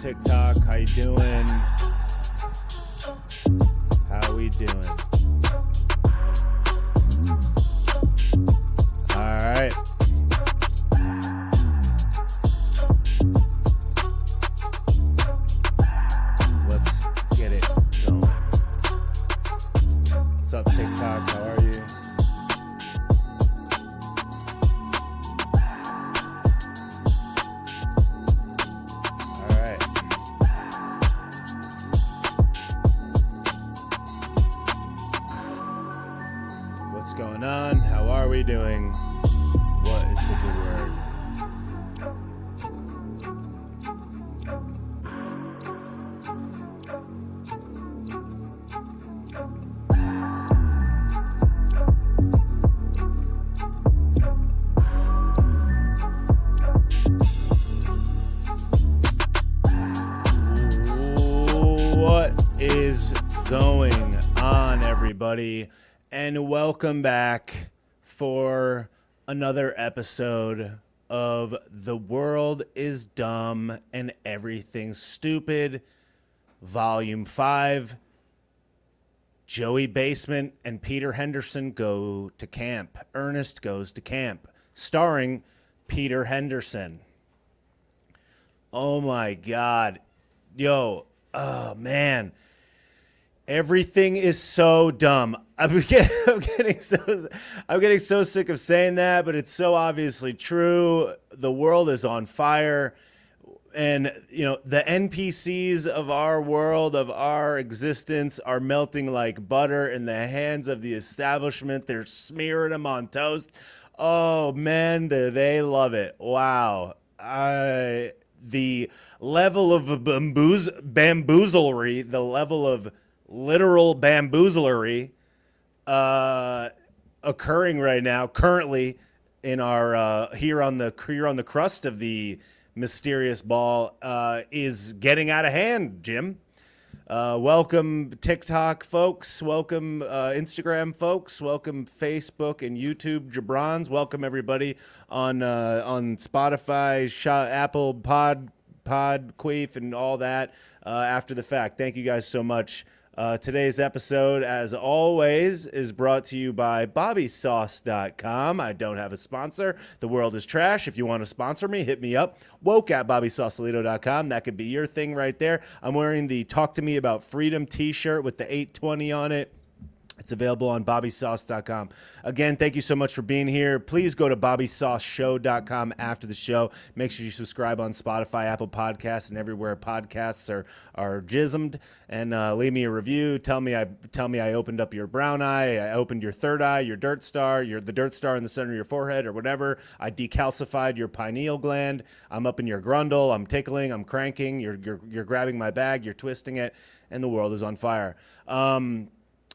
TikTok? How you doing? How we doing? All right. Let's get it going. What's up, TikTok? How are you? What's going on? How are we doing? What is the good word? What is going on, everybody? And welcome back for another episode of The World is Dumb and Everything's Stupid, Volume 5. Joey Basement and Peter Henderson go to camp. Ernest goes to camp. Starring Peter Henderson. Oh my God. Yo, oh man. Everything is so dumb. I'm getting so sick of saying that, but it's so obviously true. The world is on fire, and the NPCs of our world, of our existence, are melting like butter in the hands of the establishment. They're smearing them on toast. Oh man, do they love it! Wow, the level of bamboozlery, the level of literal bamboozlery occurring right now, currently in our here on the crust of the mysterious ball, is getting out of hand. Jim, welcome TikTok folks, welcome Instagram folks, welcome Facebook and YouTube jabrons, welcome everybody on Spotify, Apple Podqueef, and all that after the fact. Thank you guys so much. Today's episode, as always, is brought to you by BobbySauce.com. I don't have a sponsor. The world is trash. If you want to sponsor me, hit me up. Woke at BobbySauceLito.com. That could be your thing right there. I'm wearing the Talk to Me About Freedom t-shirt with the 820 on it. It's available on BobbySauce.com. Again, thank you so much for being here. Please go to BobbySauceShow.com after the show. Make sure you subscribe on Spotify, Apple Podcasts, and everywhere podcasts are jismed. And leave me a review. Tell me I opened up your brown eye. I opened your third eye, your dirt star, the dirt star in the center of your forehead, or whatever. I decalcified your pineal gland. I'm up in your grundle. I'm tickling. I'm cranking. You're grabbing my bag. You're twisting it, and the world is on fire.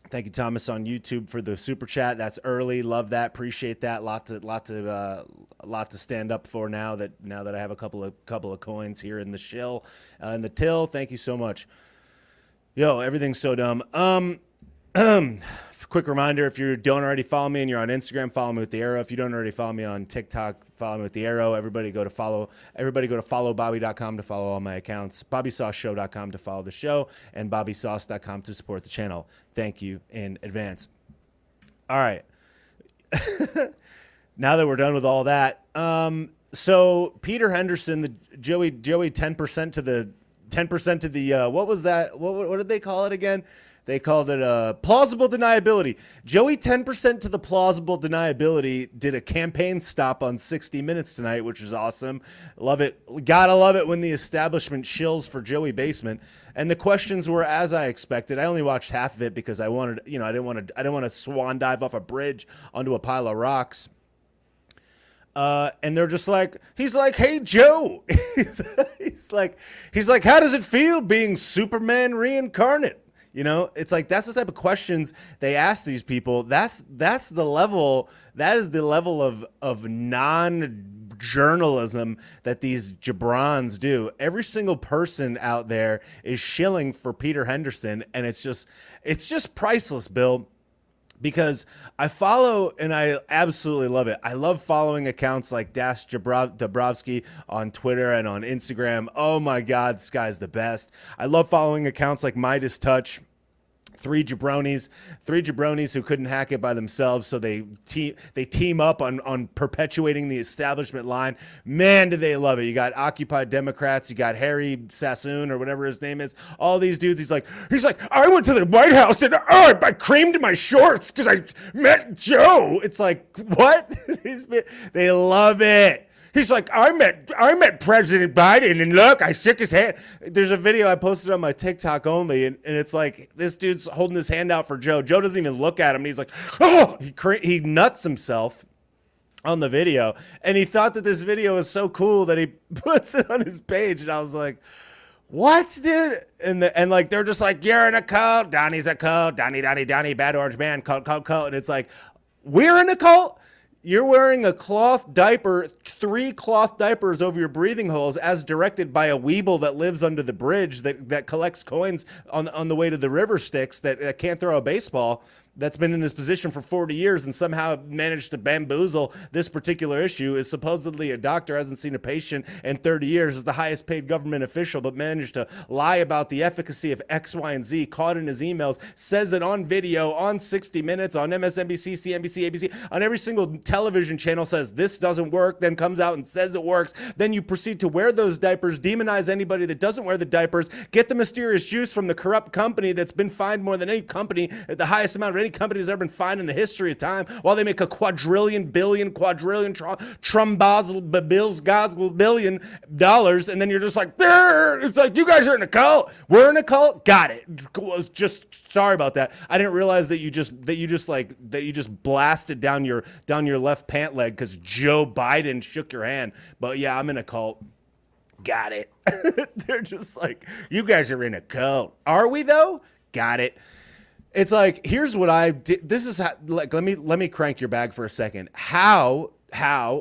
Thank you, Thomas, on YouTube for the super chat. That's early. Love that. Appreciate that. Lot to stand up for now that I have a couple of coins here in the shill, in the till. Thank you so much. Yo, everything's so dumb. Quick reminder, if you don't already follow me and you're on Instagram, follow me with the arrow. If you don't already follow me on TikTok, follow me with the arrow. Everybody go to followbobby.com to follow all my accounts, BobbySauceShow.com to follow the show, and BobbySauce.com to support the channel. Thank you in advance. All right. Now that we're done with all that, so Peter Henderson, the Joey 10% to the what was that? What did they call it again? They called it plausible deniability. Joey 10% to the plausible deniability did a campaign stop on 60 Minutes tonight, which is awesome. Love it. Gotta love it when the establishment shills for Joey Basement. And the questions were as I expected. I only watched half of it because I wanted, I didn't want to swan dive off a bridge onto a pile of rocks. And they're just like, he's like, hey, Joe. he's like, how does it feel being Superman reincarnate? It's like, that's the type of questions they ask these people. That is the level of non-journalism that these jabrons do. Every single person out there is shilling for Peter Henderson, and it's just priceless, Bill. because I follow and I absolutely love it. I love following accounts like Dash Dabrowski on Twitter and on Instagram. Oh my God, this guy's the best. I love following accounts like Midas Touch. Three jabronis who couldn't hack it by themselves, so they team up on perpetuating the establishment line. Man, do they love it. You got Occupy Democrats, you got Harry Sassoon or whatever his name is. All these dudes, he's like, I went to the White House and I creamed my shorts because I met Joe. It's like, what? They love it. He's like, I met President Biden, and look, I shook his hand. There's a video I posted on my TikTok only, and it's like this dude's holding his hand out for Joe. Joe doesn't even look at him, and he's like, oh, he nuts himself on the video, and he thought that this video was so cool that he puts it on his page, and I was like, what, dude? And like they're just like, you're in a cult, Donnie's a cult, Donnie, bad orange man, cult, and it's like, we're in a cult? You're wearing a cloth diaper, 3 cloth diapers over your breathing holes as directed by a weeble that lives under the bridge that collects coins on the way to the river Styx that can't throw a baseball, that's been in this position for 40 years and somehow managed to bamboozle this particular issue, is supposedly a doctor, hasn't seen a patient in 30 years, is the highest paid government official, but managed to lie about the efficacy of X, Y, and Z, caught in his emails, says it on video, on 60 Minutes, on MSNBC, CNBC, ABC, on every single television channel, says this doesn't work, then comes out and says it works. Then you proceed to wear those diapers, demonize anybody that doesn't wear the diapers, get the mysterious juice from the corrupt company that's been fined more than any company, at the highest amount of any company has ever been fined in the history of time, while they make a quadrillion dollars, and then you're just like, it's like, you guys are in a cult. We're in a cult. Got it. Just sorry about that. I didn't realize that you just blasted down your left pant leg because Joe Biden shook your hand. But yeah, I'm in a cult. Got it. They're just like, you guys are in a cult. Are we though? Got it. It's like, here's what I did. This is how, like, let me crank your bag for a second. How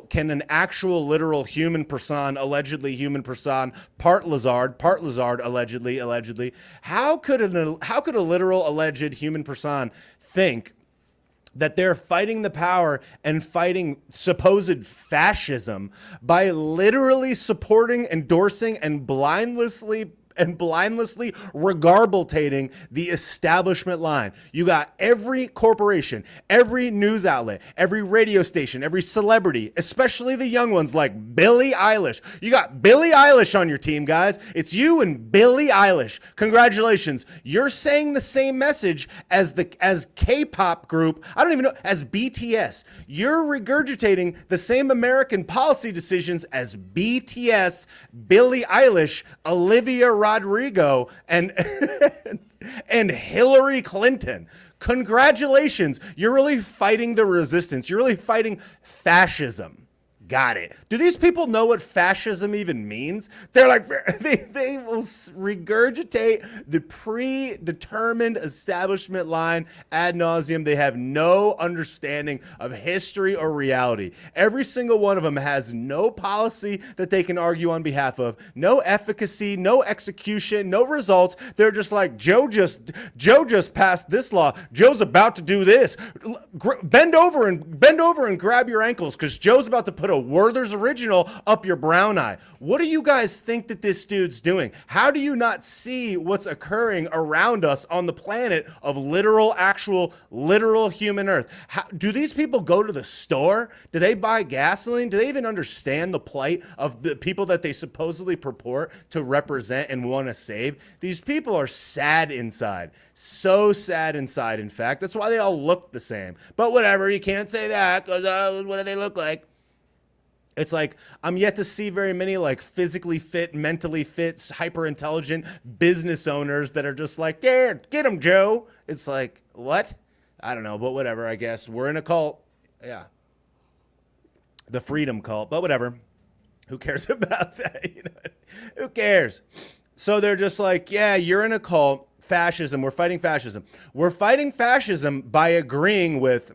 can an actual literal human person, allegedly human person, part lizard, allegedly, how could a literal alleged human person think that they're fighting the power and fighting supposed fascism by literally supporting, endorsing, and blindlessly regurgitating the establishment line? You got every corporation, every news outlet, every radio station, every celebrity, especially the young ones like Billie Eilish. You got Billie Eilish on your team, guys. It's you and Billie Eilish. Congratulations. You're saying the same message as K-pop group, I don't even know, as BTS. You're regurgitating the same American policy decisions as BTS, Billie Eilish, Olivia Rodrigo, and Hillary Clinton. Congratulations. You're really fighting the resistance. You're really fighting fascism. Got it. Do these people know what fascism even means? They're like, they will regurgitate the predetermined establishment line ad nauseum. They have no understanding of history or reality. Every single one of them has no policy that they can argue on behalf of, no efficacy, no execution, no results. They're just like, Joe just passed this law. Joe's about to do this. Bend over and grab your ankles because Joe's about to put a Werther's Original up your brown eye. What do you guys think that this dude's doing? How do you not see what's occurring around us on the planet of literal human Earth? Do these people go to the store? Do they buy gasoline? Do they even understand the plight of the people that they supposedly purport to represent and want to save? These people are sad inside. So sad inside, in fact. That's why they all look the same. But whatever, you can't say that because what do they look like? It's like, I'm yet to see very many like physically fit, mentally fit, hyper intelligent business owners that are just like, yeah, get him, Joe. It's like, what? I don't know, but whatever, I guess. We're in a cult. Yeah. The freedom cult, but whatever. Who cares about that? You know? Who cares? So they're just like, yeah, you're in a cult. Fascism. We're fighting fascism. We're fighting fascism by agreeing with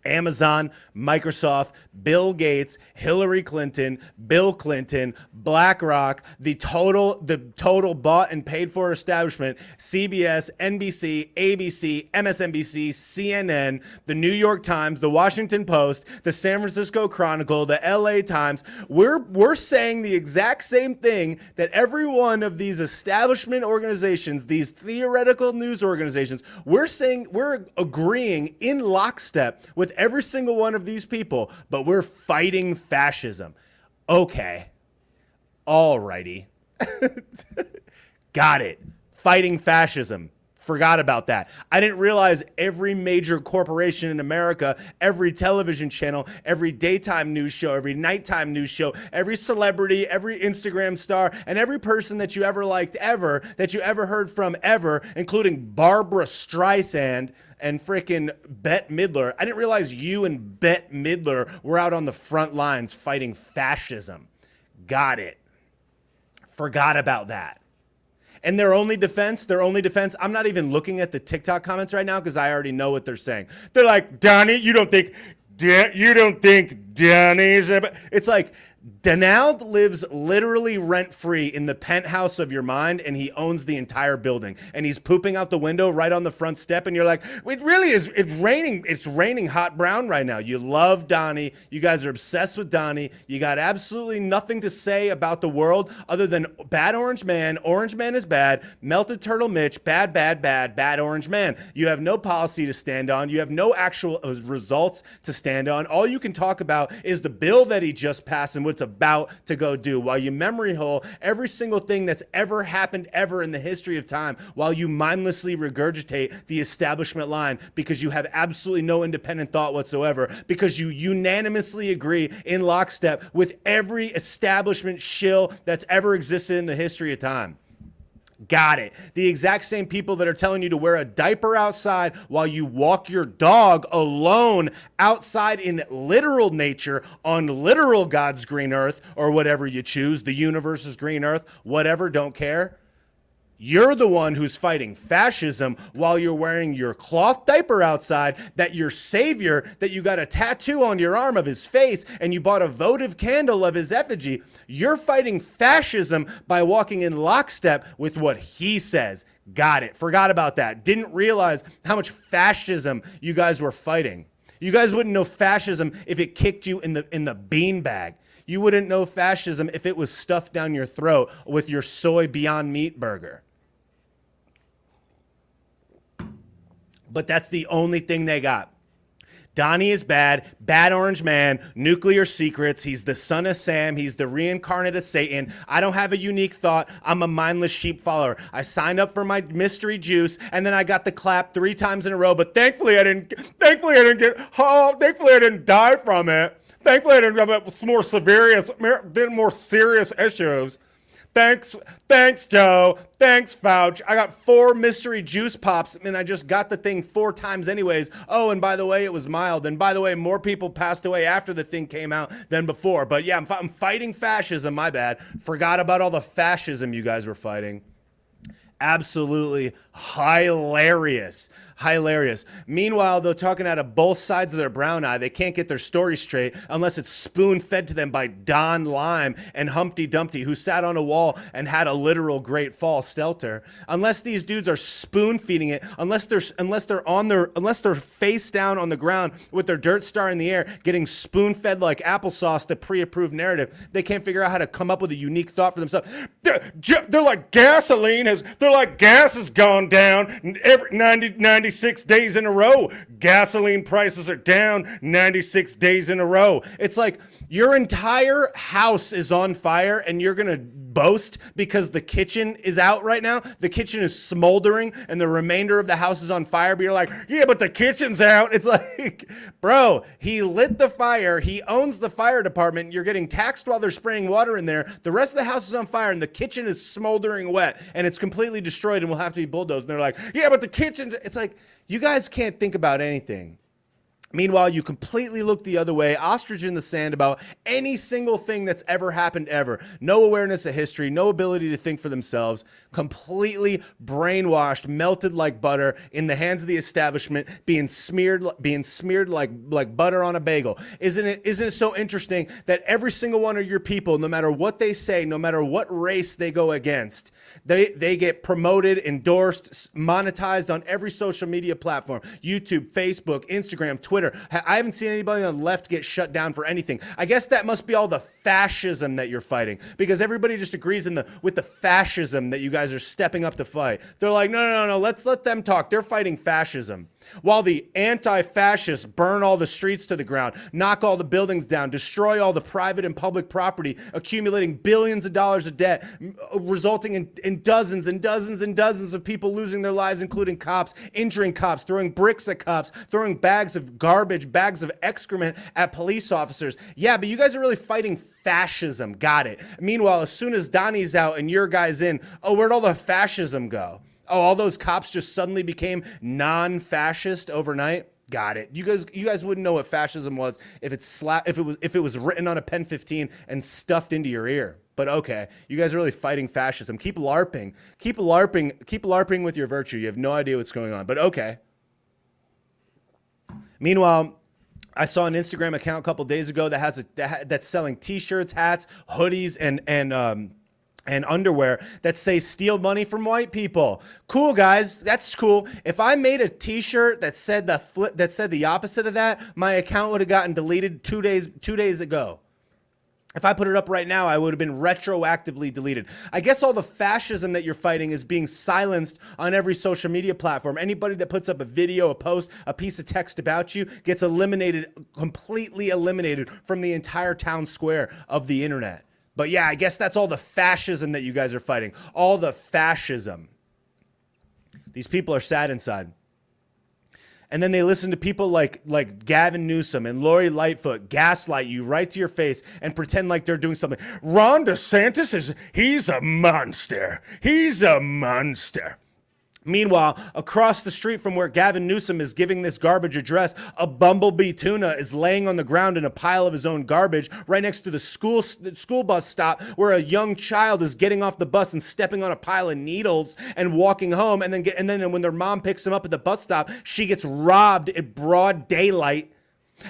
Amazon, Microsoft, Bill Gates, Hillary Clinton, Bill Clinton, BlackRock, the total bought and paid for establishment, CBS, NBC, ABC, MSNBC, CNN, the New York Times, the Washington Post, the San Francisco Chronicle, the LA Times. We're saying the exact same thing that every one of these establishment organizations, these theoretical news organizations, we're agreeing in lockstep with every single one of these people, but we're fighting fascism. Okay. Alrighty. Got it. Fighting fascism. Forgot about that. I didn't realize every major corporation in America, every television channel, every daytime news show, every nighttime news show, every celebrity, every Instagram star, and every person that you ever liked ever, that you ever heard from ever, including Barbara Streisand and frickin' Bette Midler. I didn't realize you and Bette Midler were out on the front lines fighting fascism. Got it. Forgot about that. And their only defense, I'm not even looking at the TikTok comments right now because I already know what they're saying. They're like, Donnie, you don't think Donnie's... It's like, Donald lives literally rent-free in the penthouse of your mind, and he owns the entire building. And he's pooping out the window right on the front step, and you're like, it really is, it's raining hot brown right now. You love Donnie. You guys are obsessed with Donnie. You got absolutely nothing to say about the world other than bad orange man is bad, melted turtle Mitch, bad orange man. You have no policy to stand on. You have no actual results to stand on. All you can talk about is the bill that he just passed and what's about to go do, while you memory hole every single thing that's ever happened ever in the history of time, while you mindlessly regurgitate the establishment line because you have absolutely no independent thought whatsoever, because you unanimously agree in lockstep with every establishment shill that's ever existed in the history of time. Got it. The exact same people that are telling you to wear a diaper outside while you walk your dog alone outside in literal nature on literal God's green earth, or whatever you choose, the universe's green earth, whatever, don't care. You're the one who's fighting fascism while you're wearing your cloth diaper outside, that your savior, that you got a tattoo on your arm of his face and you bought a votive candle of his effigy. You're fighting fascism by walking in lockstep with what he says. Got it. Forgot about that. Didn't realize how much fascism you guys were fighting. You guys wouldn't know fascism if it kicked you in the beanbag. You wouldn't know fascism if it was stuffed down your throat with your soy Beyond Meat burger. But that's the only thing they got. Donnie is bad orange man, nuclear secrets. He's the son of Sam. He's the reincarnate of Satan. I don't have a unique thought. I'm a mindless sheep follower. I signed up for my mystery juice, and then I got the clap 3 times in a row. But thankfully I didn't die from it. Thankfully I didn't have more serious issues. Thanks, Joe. Thanks, Fauci. I got 4 mystery juice pops, and I just got the thing 4 times anyways. Oh, and by the way, it was mild. And by the way, more people passed away after the thing came out than before. But yeah, I'm fighting fascism, my bad. Forgot about all the fascism you guys were fighting. Absolutely hilarious. Meanwhile, though, talking out of both sides of their brown eye, they can't get their story straight unless it's spoon-fed to them by Don Lime and Humpty Dumpty, who sat on a wall and had a literal great fall stelter. Unless these dudes are spoon-feeding it, unless they're face down on the ground with their dirt star in the air, getting spoon-fed like applesauce the pre-approved narrative, they can't figure out how to come up with a unique thought for themselves. They're like gas has gone down every 96 days in a row. Gasoline prices are down 96 days in a row. It's like your entire house is on fire and you're going to boast because the kitchen is out right now. The kitchen is smoldering and the remainder of the house is on fire. But you're like, yeah, but the kitchen's out. It's like, bro, he lit the fire. He owns the fire department. You're getting taxed while they're spraying water in there. The rest of the house is on fire and the kitchen is smoldering wet and it's completely destroyed and will have to be bulldozed. And they're like, yeah, but the kitchen's... It's like, you guys can't think about anything. Meanwhile, you completely look the other way, ostrich in the sand about any single thing that's ever happened ever. No awareness of history, no ability to think for themselves, completely brainwashed, melted like butter in the hands of the establishment, being smeared like butter on a bagel. Isn't it so interesting that every single one of your people, no matter what they say, no matter what race they go against, they get promoted, endorsed, monetized on every social media platform, YouTube, Facebook, Instagram, Twitter. I haven't seen anybody on the left get shut down for anything. I guess that must be all the fascism that you're fighting, because everybody just agrees with the fascism that you guys are stepping up to fight. They're like, no, let's let them talk. They're fighting fascism. While the anti-fascists burn all the streets to the ground, knock all the buildings down, destroy all the private and public property, accumulating billions of dollars of debt, resulting in dozens and dozens and dozens of people losing their lives, including cops, injuring cops, throwing bricks at cops, throwing bags of garbage, bags of excrement at police officers. Yeah, but you guys are really fighting fascism. Got it. Meanwhile, as soon as Donnie's out and your guy's in, oh, where'd all the fascism go? Oh, all those cops just suddenly became non-fascist overnight? Got it. You guys wouldn't know what fascism was if it was written on a pen 15 and stuffed into your ear. But okay, you guys are really fighting fascism. Keep LARPing. Keep LARPing with your virtue. You have no idea what's going on. But okay. Meanwhile, I saw an Instagram account a couple days ago that's selling t-shirts, hats, hoodies, and underwear that say steal money from white people. Cool, guys. That's cool. If I made a t-shirt that said the opposite of that, my account would have gotten deleted 2 days ago. If I put it up right now, I would have been retroactively deleted. I guess all the fascism that you're fighting is being silenced on every social media platform. Anybody that puts up a video, a post, a piece of text about you gets eliminated, completely eliminated from the entire town square of the internet. But yeah, I guess that's all the fascism that you guys are fighting. All the fascism. These people are sad inside. And then they listen to people like Gavin Newsom and Lori Lightfoot gaslight you right to your face and pretend like they're doing something. Ron DeSantis he's a monster. He's a monster. Meanwhile, across the street from where Gavin Newsom is giving this garbage address, a bumblebee tuna is laying on the ground in a pile of his own garbage right next to the school bus stop where a young child is getting off the bus and stepping on a pile of needles and walking home. And then when their mom picks him up at the bus stop, she gets robbed at broad daylight.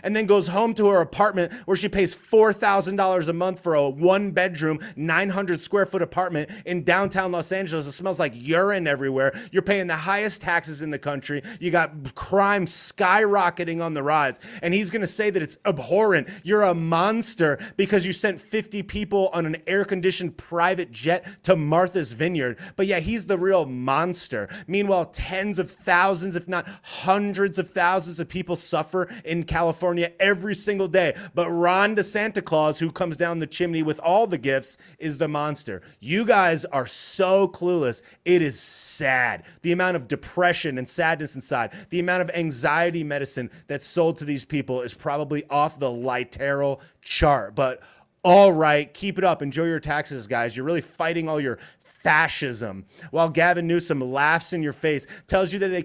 And then goes home to her apartment where she pays $4,000 a month for a 1-bedroom, 900 square foot apartment in downtown Los Angeles. It smells like urine everywhere. You're paying the highest taxes in the country. You got crime skyrocketing on the rise. And he's going to say that it's abhorrent. You're a monster because you sent 50 people on an air-conditioned private jet to Martha's Vineyard. But yeah, he's the real monster. Meanwhile, tens of thousands, if not hundreds of thousands of people suffer in California every single day. But Ron DeSanta, who comes down the chimney with all the gifts, is the monster. You guys are so clueless. It is sad. The amount of depression and sadness inside, the amount of anxiety medicine that's sold to these people is probably off the literal chart. But all right, keep it up. Enjoy your taxes, guys. You're really fighting all your fascism, while Gavin Newsom laughs in your face, tells you that they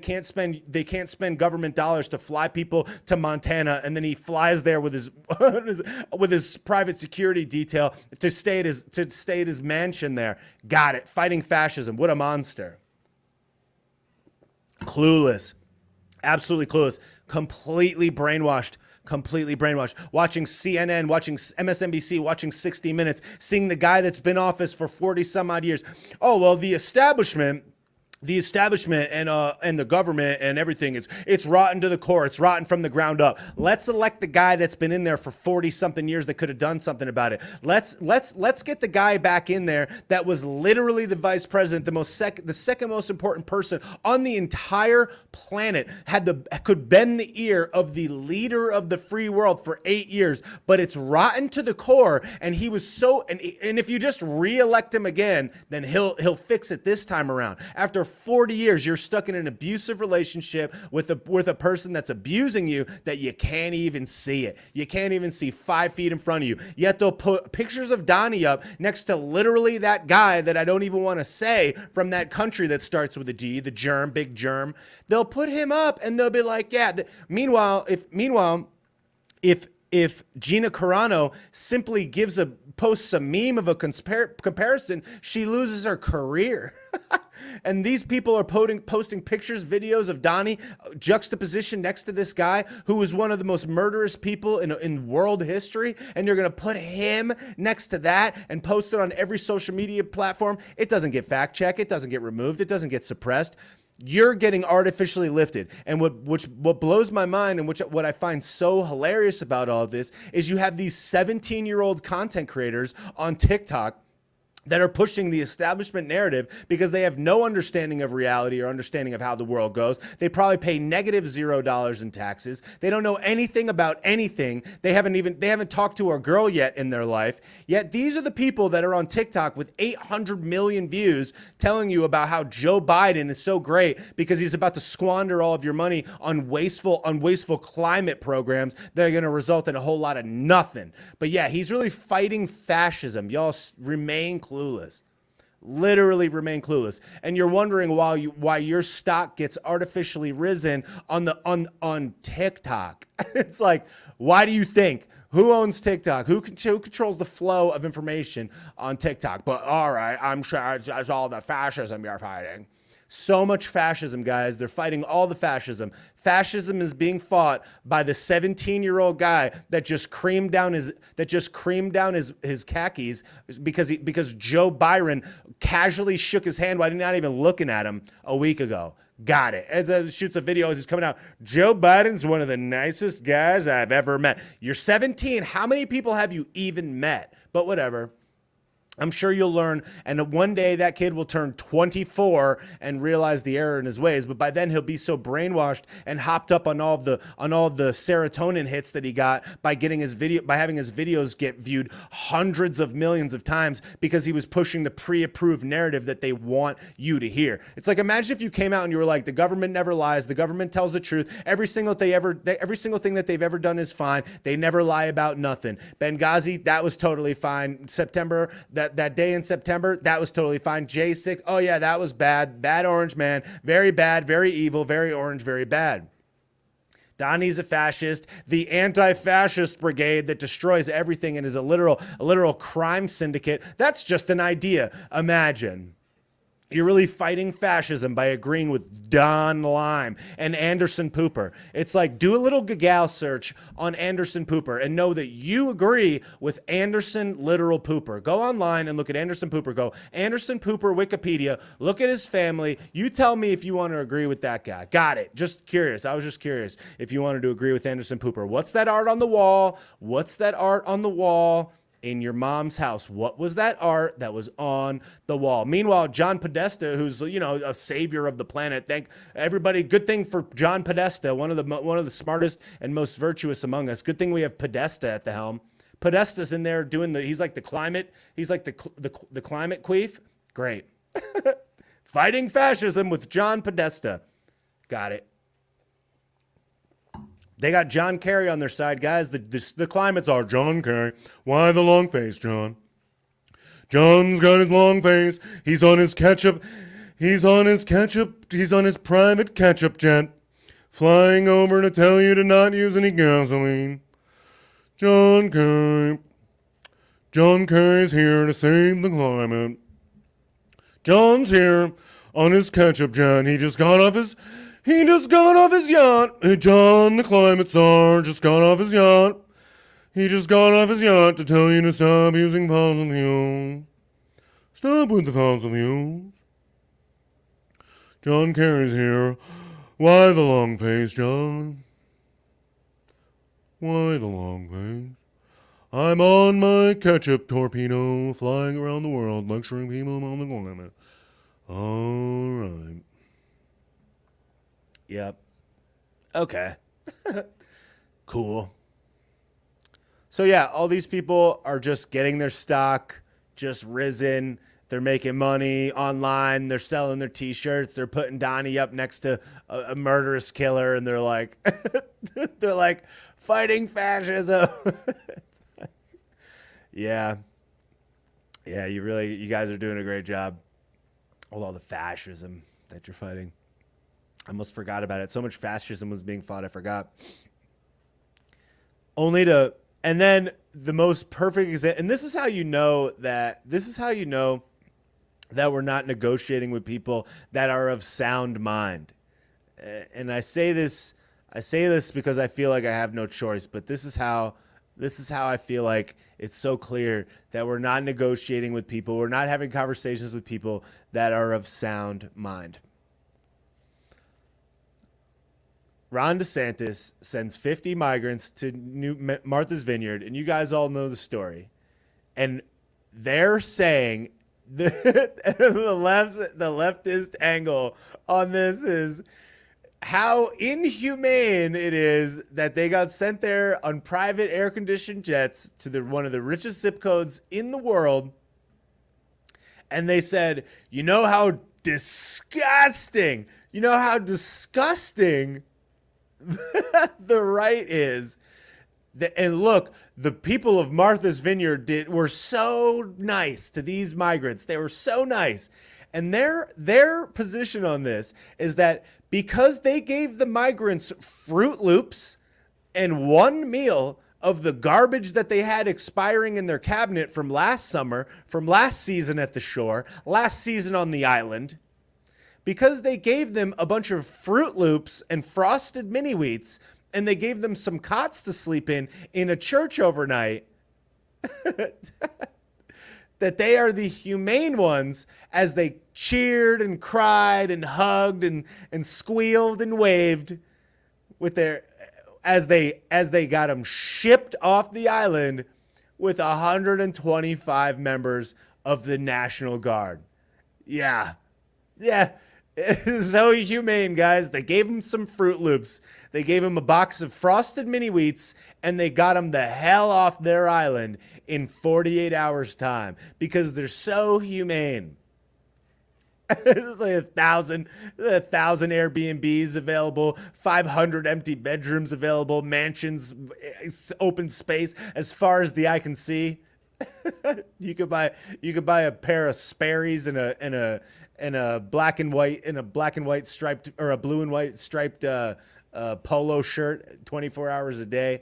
can't spend government dollars to fly people to Montana, and then he flies there with his with his private security detail to stay at his mansion there. Got it. Fighting fascism. What a monster. Clueless. Absolutely clueless. Completely brainwashed. Watching CNN, watching MSNBC, watching 60 Minutes, seeing the guy that's been in office for 40 some odd years. Oh, well, the establishment and the government and everything it's rotten to the core. It's rotten from the ground up. Let's elect the guy that's been in there for 40 something years that could have done something about it. Let's get the guy back in there that was literally the vice president, the second most important person on the entire planet, could bend the ear of the leader of the free world for 8 years, but it's rotten to the core. And he was and if you just re-elect him again, then he'll fix it this time around. After 40 years, you're stuck in an abusive relationship with a person that's abusing you that you can't even see it. You can't even see 5 feet in front of you. Yet they'll put pictures of Donnie up next to literally that guy that I don't even want to say from that country that starts with a D, the germ, big germ. They'll put him up and they'll be like, yeah. Meanwhile, if Gina Carano simply posts a meme of a comparison, she loses her career. And these people are posting pictures, videos of Donnie juxtaposition next to this guy who was one of the most murderous people in world history. And you're going to put him next to that and post it on every social media platform. It doesn't get fact checked. It doesn't get removed. It doesn't get suppressed. You're getting artificially lifted. And what blows my mind and what I find so hilarious about all of this is you have these 17-year-old content creators on TikTok that are pushing the establishment narrative because they have no understanding of reality or understanding of how the world goes. They probably pay negative $0 in taxes. They don't know anything about anything. They haven't talked to a girl yet in their life. Yet these are the people that are on TikTok with 800 million views telling you about how Joe Biden is so great because he's about to squander all of your money on wasteful climate programs that are going to result in a whole lot of nothing. But yeah, he's really fighting fascism. Y'all remain clueless. Literally remain clueless. And you're wondering why your stock gets artificially risen on TikTok. It's like, why do you think? Who owns TikTok? Who controls the flow of information on TikTok? But all right, I'm sure it's all the fascism you're fighting. So much fascism, guys. They're fighting all the fascism. Fascism is being fought by the 17-year-old guy that just creamed down his khakis because Joe Biden casually shook his hand while not even looking at him a week ago. Got it. As he shoots a video as he's coming out, Joe Biden's one of the nicest guys I've ever met. You're 17. How many people have you even met? But whatever. I'm sure you'll learn, and one day that kid will turn 24 and realize the error in his ways. But by then he'll be so brainwashed and hopped up on all the serotonin hits that he got by having his videos get viewed hundreds of millions of times because he was pushing the pre-approved narrative that they want you to hear. It's like, imagine if you came out and you were like, the government never lies, the government tells the truth, every single thing that they've ever done is fine, they never lie about nothing. Benghazi, that was totally fine. September, that day in September, that was totally fine. J6, oh yeah, that was bad. Bad orange man. Very bad, very evil, very orange, very bad. Donnie's a fascist. The anti-fascist brigade that destroys everything and is a literal crime syndicate. That's just an idea. Imagine. You're really fighting fascism by agreeing with Don Lime and Anderson Pooper. It's like, do a little Gaggle search on Anderson Pooper and know that you agree with Anderson literal Pooper. Go online and look at Anderson Pooper. Go Anderson Pooper Wikipedia. Look at his family. You tell me if you want to agree with that guy. Got it. Just curious. I was just curious if you wanted to agree with Anderson Pooper. What's that art on the wall? What's that art on the wall? In your mom's house? What was that art that was on the wall? Meanwhile, John Podesta, who's a savior of the planet, thank everybody. Good thing for John Podesta, one of the smartest and most virtuous among us. Good thing we have Podesta at the helm. Podesta's in there doing he's like the climate queef. Great. Fighting fascism with John Podesta. Got it. They got John Kerry on their side, guys. The climates are John Kerry. Why the long face, John? John's got his long face. He's on his ketchup. He's on his private ketchup jet, flying over to tell you to not use any gasoline. John Kerry. John Kerry's here to save the climate. John's here on his ketchup jet. He just got off his yacht. Hey, John, the climate czar, just got off his yacht. He just got off his yacht to tell you to stop using fossil fuels. Stop with the fossil fuels. John Kerry's here. Why the long face, John? Why the long face? I'm on my ketchup torpedo, flying around the world, lecturing people on the climate. All right. Yep. Okay. Cool. So yeah, all these people are just getting their stock just risen. They're making money online. They're selling their T-shirts. They're putting Donnie up next to a murderous killer, and they're like, they're like fighting fascism. Yeah, yeah. You guys are doing a great job with all the fascism that you're fighting. I almost forgot about it. So much fascism was being fought, I forgot. And then the most perfect example, and this is how you know that we're not negotiating with people that are of sound mind. And I say this because I feel like I have no choice, but this is how I feel like it's so clear that we're not negotiating with people. We're not having conversations with people that are of sound mind. Ron DeSantis sends 50 migrants to Martha's Vineyard, and you guys all know the story. And they're saying the leftist angle on this is how inhumane it is that they got sent there on private air-conditioned jets to one of the richest zip codes in the world. And they said, you know how disgusting the right is. And look, the people of Martha's Vineyard were so nice to these migrants. They were so nice. And their position on this is that because they gave the migrants Fruit Loops and one meal of the garbage that they had expiring in their cabinet from last summer, from last season at the shore, last season on the island, because they gave them a bunch of Fruit Loops and frosted mini wheats, and they gave them some cots to sleep in a church overnight, that they are the humane ones, as they cheered and cried and hugged and squealed and waved with their as they got them shipped off the island with 125 members of the National Guard. Yeah. So humane, guys. They gave him some Fruit Loops. They gave him a box of frosted mini wheats, and they got him the hell off their island in 48 hours time because they're so humane. There's like 1,000 Airbnbs available, 500 empty bedrooms available, mansions, open space as far as the eye can see. You could buy a pair of Sperry's and a black and white striped, or a blue and white striped polo shirt 24 hours a day.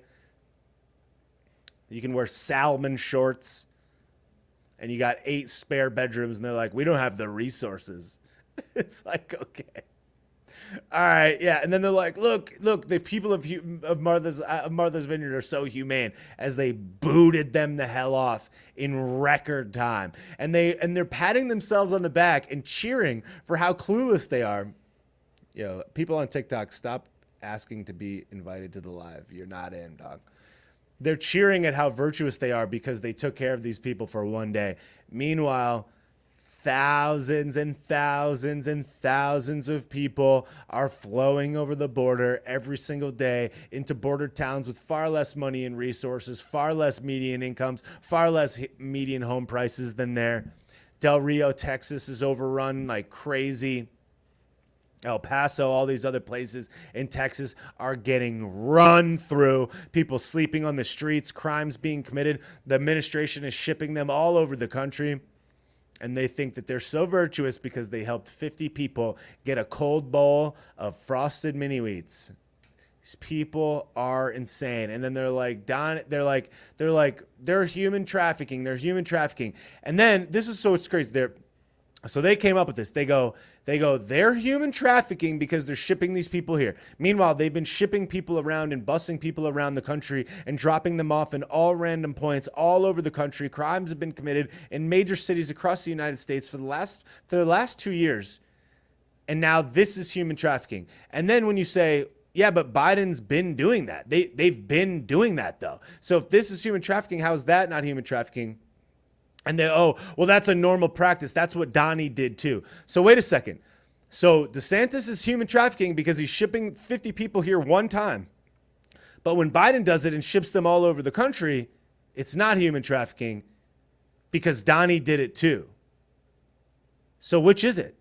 You can wear salmon shorts, and you got 8 spare bedrooms, and they're like, we don't have the resources. It's like, okay. All right, yeah, and then they're like, look, the people of Martha's Vineyard are so humane, as they booted them the hell off in record time, and they're patting themselves on the back and cheering for how clueless they are. Yo, people on TikTok, stop asking to be invited to the live. You're not in, dog. They're cheering at how virtuous they are because they took care of these people for one day. Meanwhile, thousands and thousands and thousands of people are flowing over the border every single day into border towns with far less money and resources, far less median incomes, far less median home prices than there. Del Rio, Texas is overrun like crazy. El Paso, all these other places in Texas are getting run through. People sleeping on the streets, crimes being committed. The administration is shipping them all over the country. And they think that they're so virtuous because they helped 50 people get a cold bowl of frosted mini wheats. These people are insane. And then they're like, they're human trafficking. They're human trafficking. And then this is so it's crazy. So they came up with this. They go, they're human trafficking because they're shipping these people here. Meanwhile, they've been shipping people around and busing people around the country and dropping them off in all random points all over the country. Crimes have been committed in major cities across the United States for the last 2 years. And now this is human trafficking. And then when you say, yeah, but Biden's been doing that. They've been doing that, though. So if this is human trafficking, how is that not human trafficking? And well, that's a normal practice. That's what Donnie did too. So wait a second. So DeSantis is human trafficking because he's shipping 50 people here one time. But when Biden does it and ships them all over the country, it's not human trafficking because Donnie did it too. So which is it?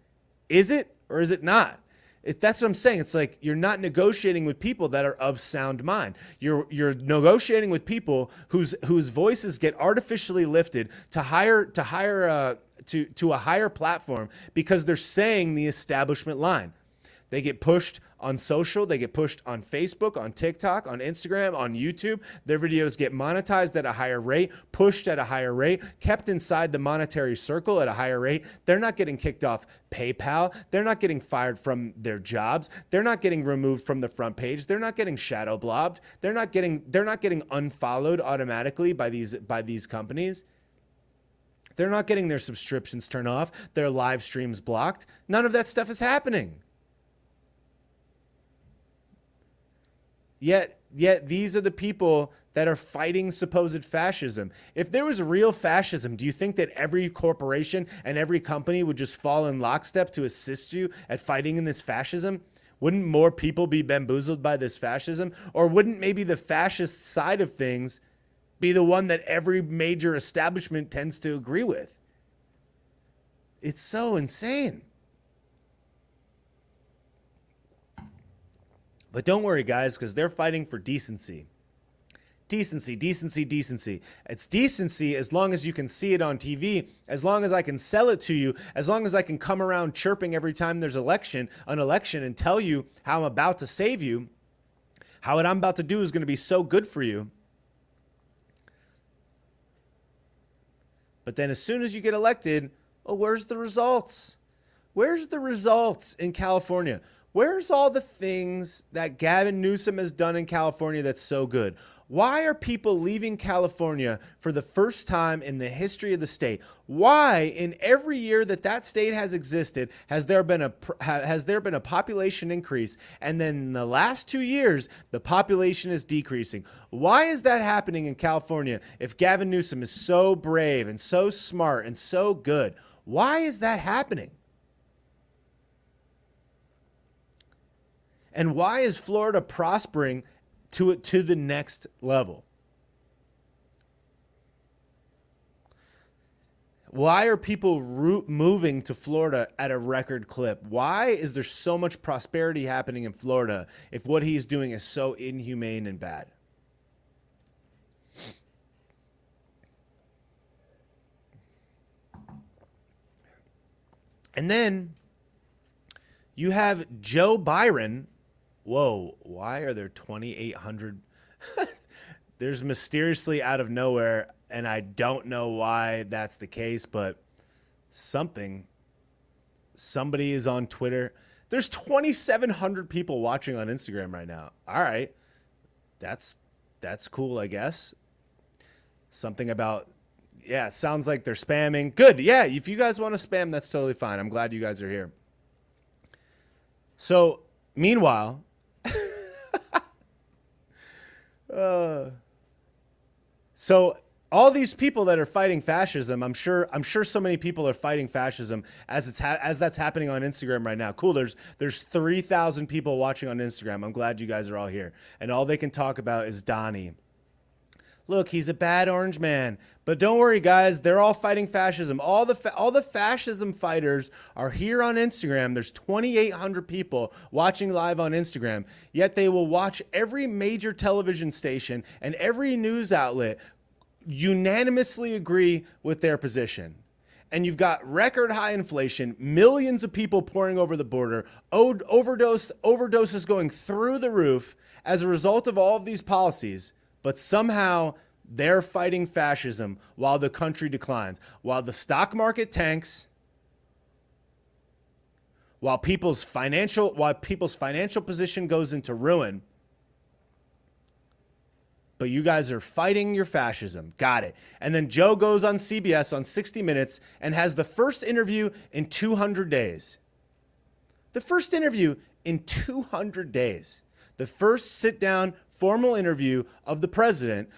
Is it or is it not? That's what I'm saying. It's like you're not negotiating with people that are of sound mind. You're negotiating with people whose voices get artificially lifted to a higher platform because they're saying the establishment line. They get pushed on social, they get pushed on Facebook, on TikTok, on Instagram, on YouTube. Their videos get monetized at a higher rate, pushed at a higher rate, kept inside the monetary circle at a higher rate. They're not getting kicked off PayPal. They're not getting fired from their jobs. They're not getting removed from the front page. They're not getting shadow blobbed. They're not getting unfollowed automatically by these companies. They're not getting their subscriptions turned off, their live streams blocked. None of that stuff is happening. Yet these are the people that are fighting supposed fascism. If there was real fascism, do you think that every corporation and every company would just fall in lockstep to assist you at fighting in this fascism? Wouldn't more people be bamboozled by this fascism? Or wouldn't maybe the fascist side of things be the one that every major establishment tends to agree with? It's so insane. But don't worry, guys, because they're fighting for decency. Decency, decency, decency. It's decency as long as you can see it on TV, as long as I can sell it to you, as long as I can come around chirping every time there's an election and tell you how I'm about to save you, how what I'm about to do is going to be so good for you. But then as soon as you get elected, oh, where's the results? Where's the results in California? Where's all the things that Gavin Newsom has done in California that's so good? Why are people leaving California for the first time in the history of the state? Why, in every year that state has existed, has there been a population increase, and then in the last 2 years the population is decreasing? Why is that happening in California if Gavin Newsom is so brave and so smart and so good? Why is that happening? And why is Florida prospering to the next level? Why are people moving to Florida at a record clip? Why is there so much prosperity happening in Florida if what he's doing is so inhumane and bad? And then you have Joe Byron. Whoa, why are there 2,800? There's mysteriously out of nowhere, and I don't know why that's the case, but somebody is on Twitter. There's 2,700 people watching on Instagram right now. All right, that's cool, I guess. Something about, yeah, it sounds like they're spamming. Good, yeah, if you guys want to spam, that's totally fine. I'm glad you guys are here. So, meanwhile, so all these people that are fighting fascism, I'm sure so many people are fighting fascism as that's happening on Instagram right now. Cool. There's 3,000 people watching on Instagram. I'm glad you guys are all here, and all they can talk about is Donnie. Look, he's a bad orange man. But don't worry, guys. They're all fighting fascism. All the fascism fighters are here on Instagram. There's 2,800 people watching live on Instagram. Yet they will watch every major television station and every news outlet unanimously agree with their position. And you've got record high inflation, millions of people pouring over the border, overdoses going through the roof as a result of all of these policies. But somehow they're fighting fascism while the country declines, while the stock market tanks, while people's financial position goes into ruin. But you guys are fighting your fascism. Got it. And then Joe goes on CBS on 60 Minutes and has the first interview in 200 days. The first interview in 200 days. The first sit-down formal interview of the president,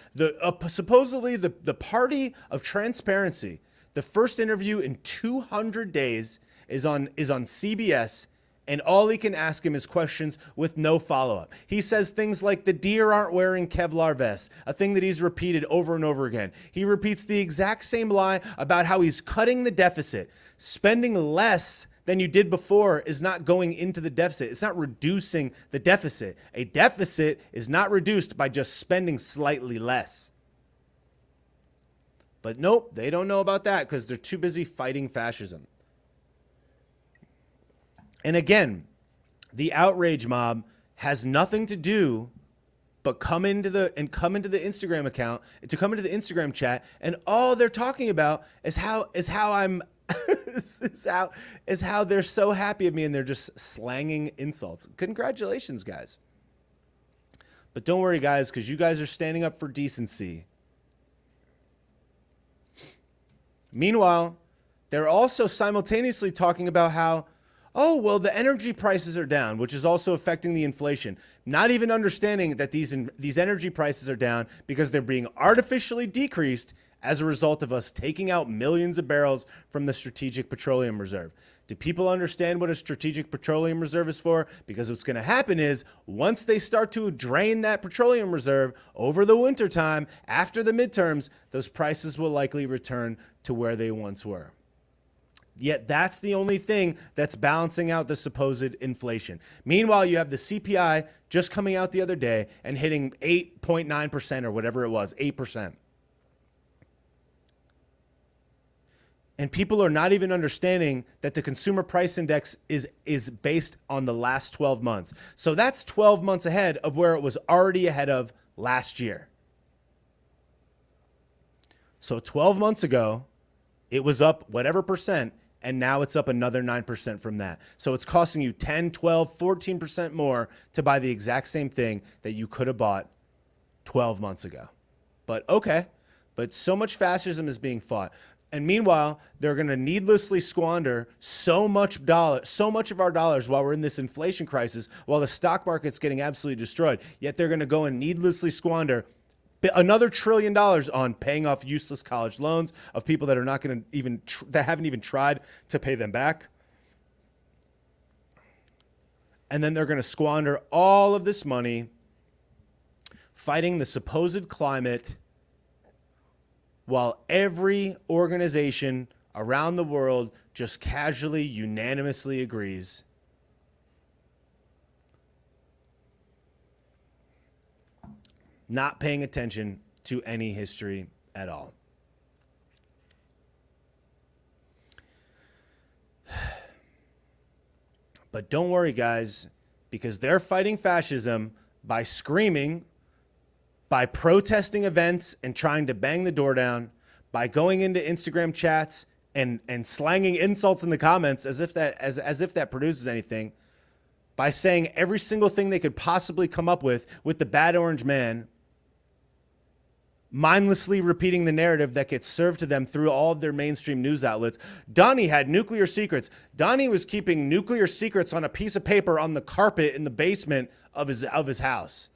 supposedly the party of transparency. The first interview in 200 days is on CBS, and all he can ask him is questions with no follow-up. He says things like the deer aren't wearing Kevlar vests, a thing that he's repeated over and over again. He repeats the exact same lie about how he's cutting the deficit. Spending less than you did before is not going into the deficit. It's not reducing the deficit. A deficit is not reduced by just spending slightly less. But nope, they don't know about that because they're too busy fighting fascism. And again, the outrage mob has nothing to do but come into the Instagram account, to come into the Instagram chat, and all they're talking about is how I'm is how they're so happy at me, and they're just slanging insults. Congratulations, guys. But don't worry, guys, because you guys are standing up for decency. Meanwhile, they're also simultaneously talking about how, oh, well, the energy prices are down, which is also affecting the inflation. Not even understanding that these energy prices are down because they're being artificially decreased as a result of us taking out millions of barrels from the Strategic Petroleum Reserve. Do people understand what a Strategic Petroleum Reserve is for? Because what's going to happen is once they start to drain that petroleum reserve over the wintertime, after the midterms, those prices will likely return to where they once were. Yet that's the only thing that's balancing out the supposed inflation. Meanwhile, you have the CPI just coming out the other day and hitting 8.9% or whatever it was, 8%. And people are not even understanding that the consumer price index is based on the last 12 months. So that's 12 months ahead of where it was already ahead of last year. So 12 months ago, it was up whatever percent, and now it's up another 9% from that. So it's costing you 10, 12, 14% more to buy the exact same thing that you could have bought 12 months ago. But okay, but so much fascism is being fought. And meanwhile, they're going to needlessly squander so much of our dollars while we're in this inflation crisis, while the stock market's getting absolutely destroyed. Yet they're going to go and needlessly squander another $1 trillion on paying off useless college loans of people that are not going to even that haven't even tried to pay them back. And then they're going to squander all of this money fighting the supposed climate, while every organization around the world just casually, unanimously agrees not paying attention to any history at all. But don't worry, guys, because they're fighting fascism by screaming, by protesting events and trying to bang the door down, by going into Instagram chats and slanging insults in the comments as if that produces anything, by saying every single thing they could possibly come up with the bad orange man, mindlessly repeating the narrative that gets served to them through all of their mainstream news outlets. Donnie had nuclear secrets. Donnie was keeping nuclear secrets on a piece of paper on the carpet in the basement of his house.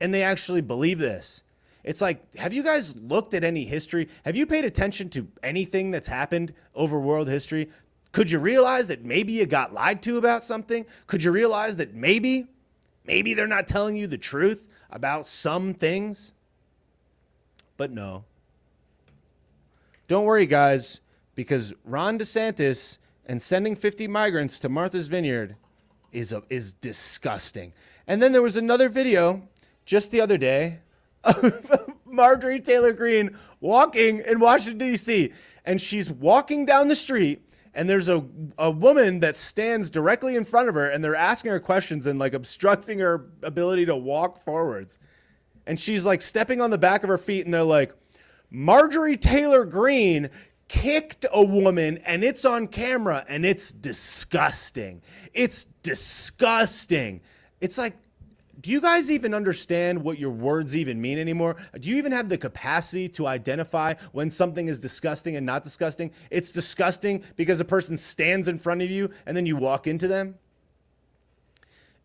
And they actually believe this. It's like, have you guys looked at any history? Have you paid attention to anything that's happened over world history? Could you realize that maybe you got lied to about something? Could you realize that maybe they're not telling you the truth about some things? But no. Don't worry, guys, because Ron DeSantis and sending 50 migrants to Martha's Vineyard is disgusting. And then there was another video just the other day of Marjorie Taylor Greene walking in Washington, D.C., and she's walking down the street, and there's a woman that stands directly in front of her, and they're asking her questions and like obstructing her ability to walk forwards. And she's like stepping on the back of her feet, and they're like, Marjorie Taylor Greene kicked a woman, and it's on camera, and it's disgusting. It's disgusting. It's like, do you guys even understand what your words even mean anymore? Do you even have the capacity to identify when something is disgusting and not disgusting? It's disgusting because a person stands in front of you and then you walk into them.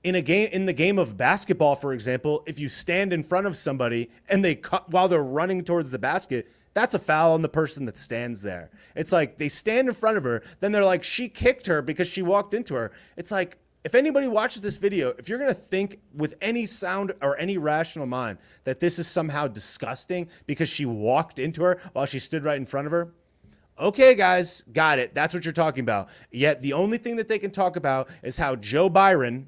In the game of basketball, for example, if you stand in front of somebody and they cut while they're running towards the basket, that's a foul on the person that stands there. It's like they stand in front of her, then they're like, she kicked her because she walked into her. It's like, If anybody watches this video, if you're going to think with any sound or any rational mind that this is somehow disgusting because she walked into her while she stood right in front of her, okay, guys, got it. That's what you're talking about. Yet the only thing that they can talk about is how Joe Biden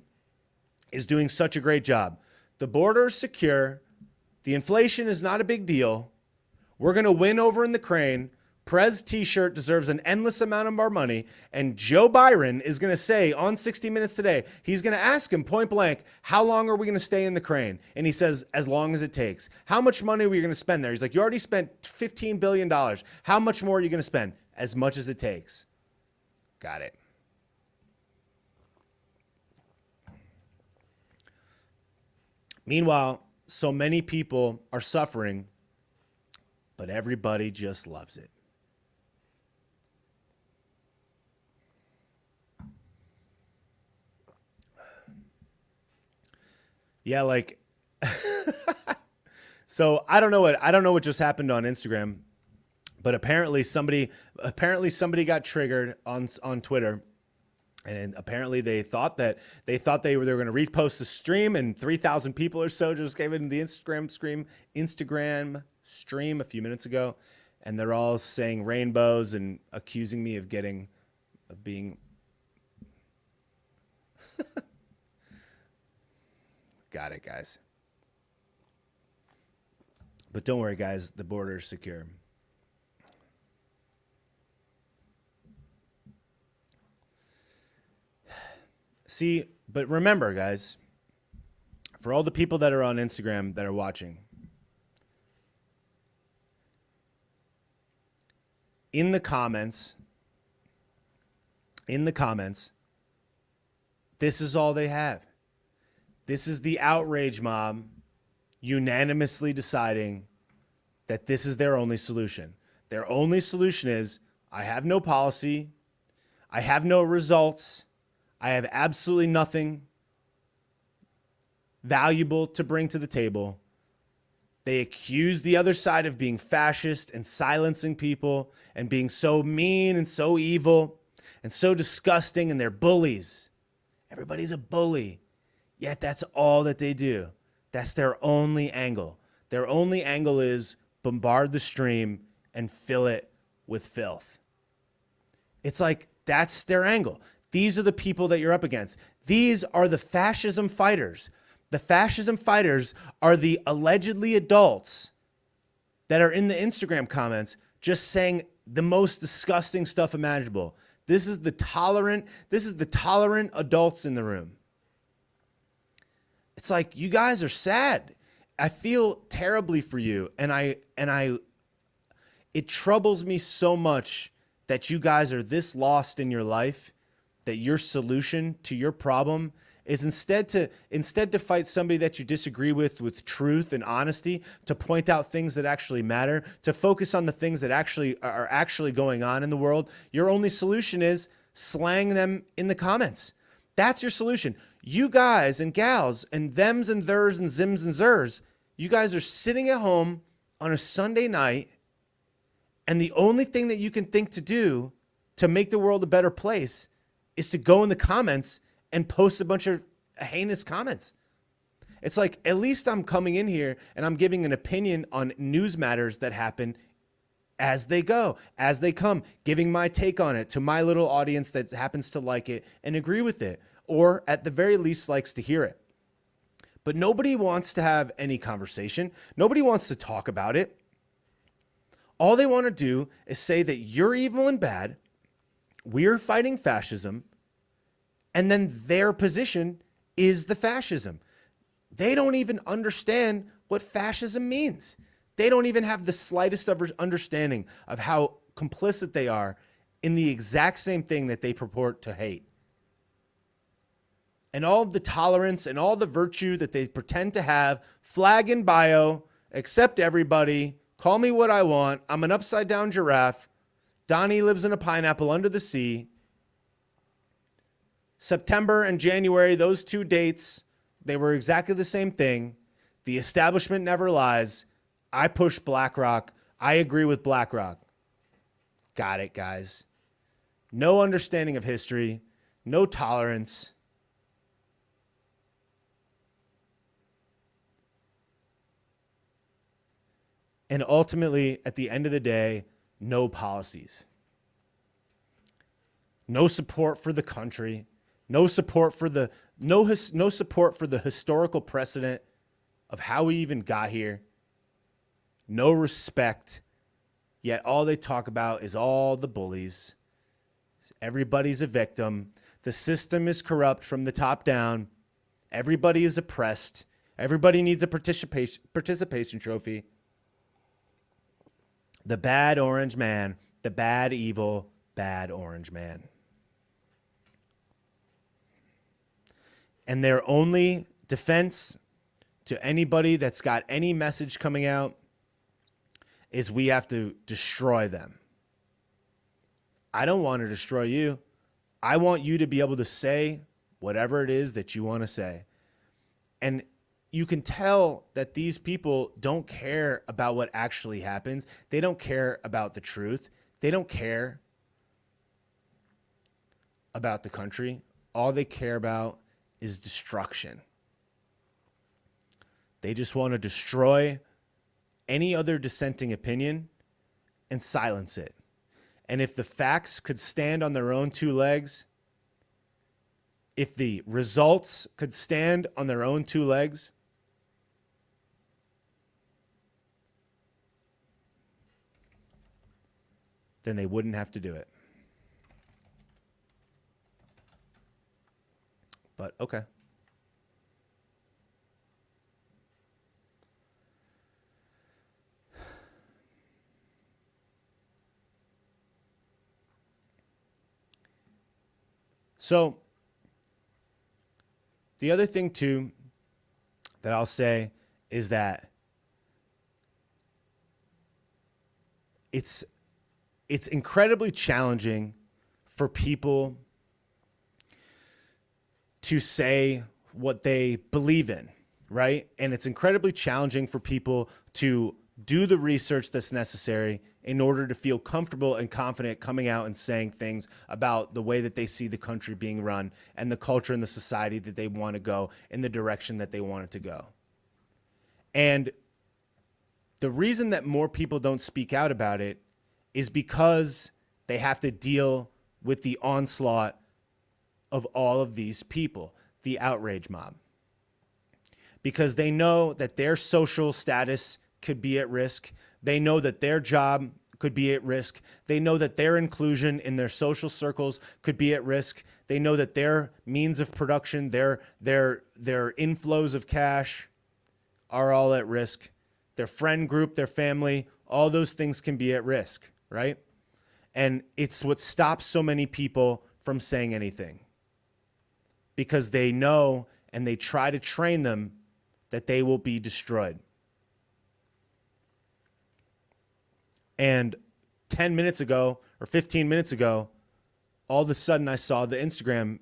is doing such a great job. The border is secure. The inflation is not a big deal. We're going to win over in the crane. Prez t-shirt deserves an endless amount of our money. And Joe Biden is going to say on 60 Minutes today, he's going to ask him point blank, how long are we going to stay in the crane? And he says, as long as it takes. How much money are we going to spend there? He's like, you already spent $15 billion. How much more are you going to spend? As much as it takes. Got it. Meanwhile, so many people are suffering, but everybody just loves it. Yeah, like, so I don't know what just happened on Instagram, but apparently somebody got triggered on Twitter, and apparently they thought they were going to repost the stream, and 3,000 people or so just came into the Instagram stream a few minutes ago, and they're all saying rainbows and accusing me of being. Got it, guys. But don't worry, guys. The border is secure. See, but remember, guys, for all the people that are on Instagram that are watching, in the comments, this is all they have. This is the outrage mob unanimously deciding that this is their only solution. Their only solution is, I have no policy, I have no results, I have absolutely nothing valuable to bring to the table. They accuse the other side of being fascist and silencing people and being so mean and so evil and so disgusting, and they're bullies. Everybody's a bully. Yet that's all that they do. That's their only angle. Their only angle is bombard the stream and fill it with filth. It's like that's their angle. These are the people that you're up against. These are the fascism fighters. The fascism fighters are the allegedly adults that are in the Instagram comments just saying the most disgusting stuff imaginable. This is the tolerant adults in the room. It's like, you guys are sad. I feel terribly for you. It troubles me so much that you guys are this lost in your life, that your solution to your problem is instead to fight somebody that you disagree with truth and honesty, to point out things that actually matter, to focus on the things that are actually going on in the world. Your only solution is slang them in the comments. That's your solution. You guys and gals and thems and thers and zims and zers, you guys are sitting at home on a Sunday night, and the only thing that you can think to do to make the world a better place is to go in the comments and post a bunch of heinous comments. It's like, at least I'm coming in here and I'm giving an opinion on news matters that happen as they go, as they come, giving my take on it to my little audience that happens to like it and agree with it, or at the very least likes to hear it. But nobody wants to have any conversation. Nobody wants to talk about it. All they want to do is say that you're evil and bad, we're fighting fascism, and then their position is the fascism. They don't even understand what fascism means. They don't even have the slightest of understanding of how complicit they are in the exact same thing that they purport to hate. And all of the tolerance and all the virtue that they pretend to have, flag in bio, accept everybody, call me what I want, I'm an upside down giraffe, Donnie lives in a pineapple under the sea. September and January, those 2 dates, they were exactly the same thing. The establishment never lies. I push BlackRock. I agree with BlackRock. Got it, guys. No understanding of history, no tolerance. And ultimately, at the end of the day, no policies. No support for the country. No support for the no support for the historical precedent of how we even got here. No respect. Yet all they talk about is all the bullies. Everybody's a victim. The system is corrupt from the top down. Everybody is oppressed. Everybody needs a participation trophy. The bad orange man, the bad, evil, bad orange man. And their only defense to anybody that's got any message coming out is we have to destroy them. I don't want to destroy you. I want you to be able to say whatever it is that you want to say. And you can tell that these people don't care about what actually happens. They don't care about the truth. They don't care about the country. All they care about is destruction. They just want to destroy any other dissenting opinion and silence it. And if the facts could stand on their own two legs, if the results could stand on their own two legs, then they wouldn't have to do it. But okay. So the other thing too that I'll say is that it's incredibly challenging for people to say what they believe in, right? And it's incredibly challenging for people to do the research that's necessary in order to feel comfortable and confident coming out and saying things about the way that they see the country being run and the culture and the society that they want to go in the direction that they want it to go. And the reason that more people don't speak out about it is because they have to deal with the onslaught of all of these people, the outrage mob. Because they know that their social status could be at risk. They know that their job could be at risk. They know that their inclusion in their social circles could be at risk. They know that their means of production, their inflows of cash are all at risk. Their friend group, their family, all those things can be at risk, right? And it's what stops so many people from saying anything. Because they know and they try to train them that they will be destroyed. And 10 minutes ago or 15 minutes ago, all of a sudden I saw the Instagram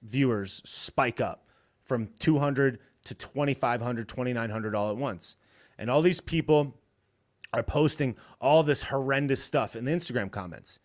viewers spike up from 200 to 2,500, 2,900 all at once. And all these people are posting all this horrendous stuff in the Instagram comments.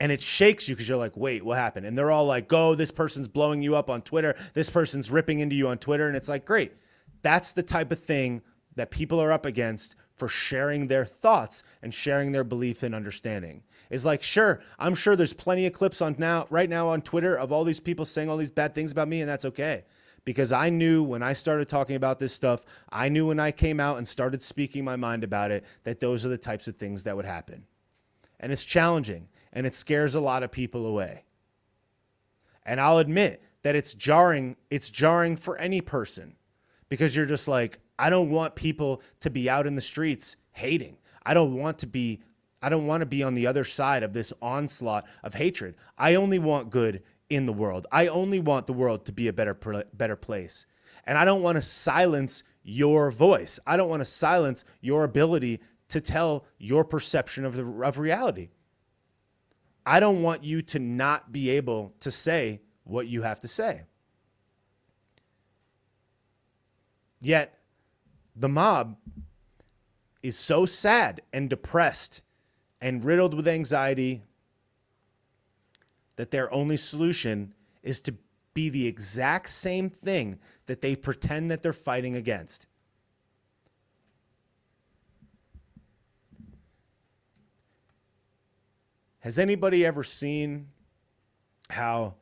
And it shakes you because you're like, wait, what happened? And they're all like, go, this person's blowing you up on Twitter. This person's ripping into you on Twitter. And it's like, great. That's the type of thing that people are up against for sharing their thoughts and sharing their belief and understanding. It's like, sure, I'm sure there's plenty of clips right now on Twitter of all these people saying all these bad things about me, and that's okay. Because I knew when I started talking about this stuff, I knew when I came out and started speaking my mind about it, that those are the types of things that would happen. And it's challenging, and it scares a lot of people away. And I'll admit that it's jarring for any person, because you're just like, I don't want people to be out in the streets hating. I don't want to be on the other side of this onslaught of hatred. I only want good in the world. I only want the world to be a better place. And I don't want to silence your voice. I don't want to silence your ability to tell your perception of reality. I don't want you to not be able to say what you have to say. Yet, the mob is so sad and depressed and riddled with anxiety that their only solution is to be the exact same thing that they pretend that they're fighting against. Has anybody ever seen how,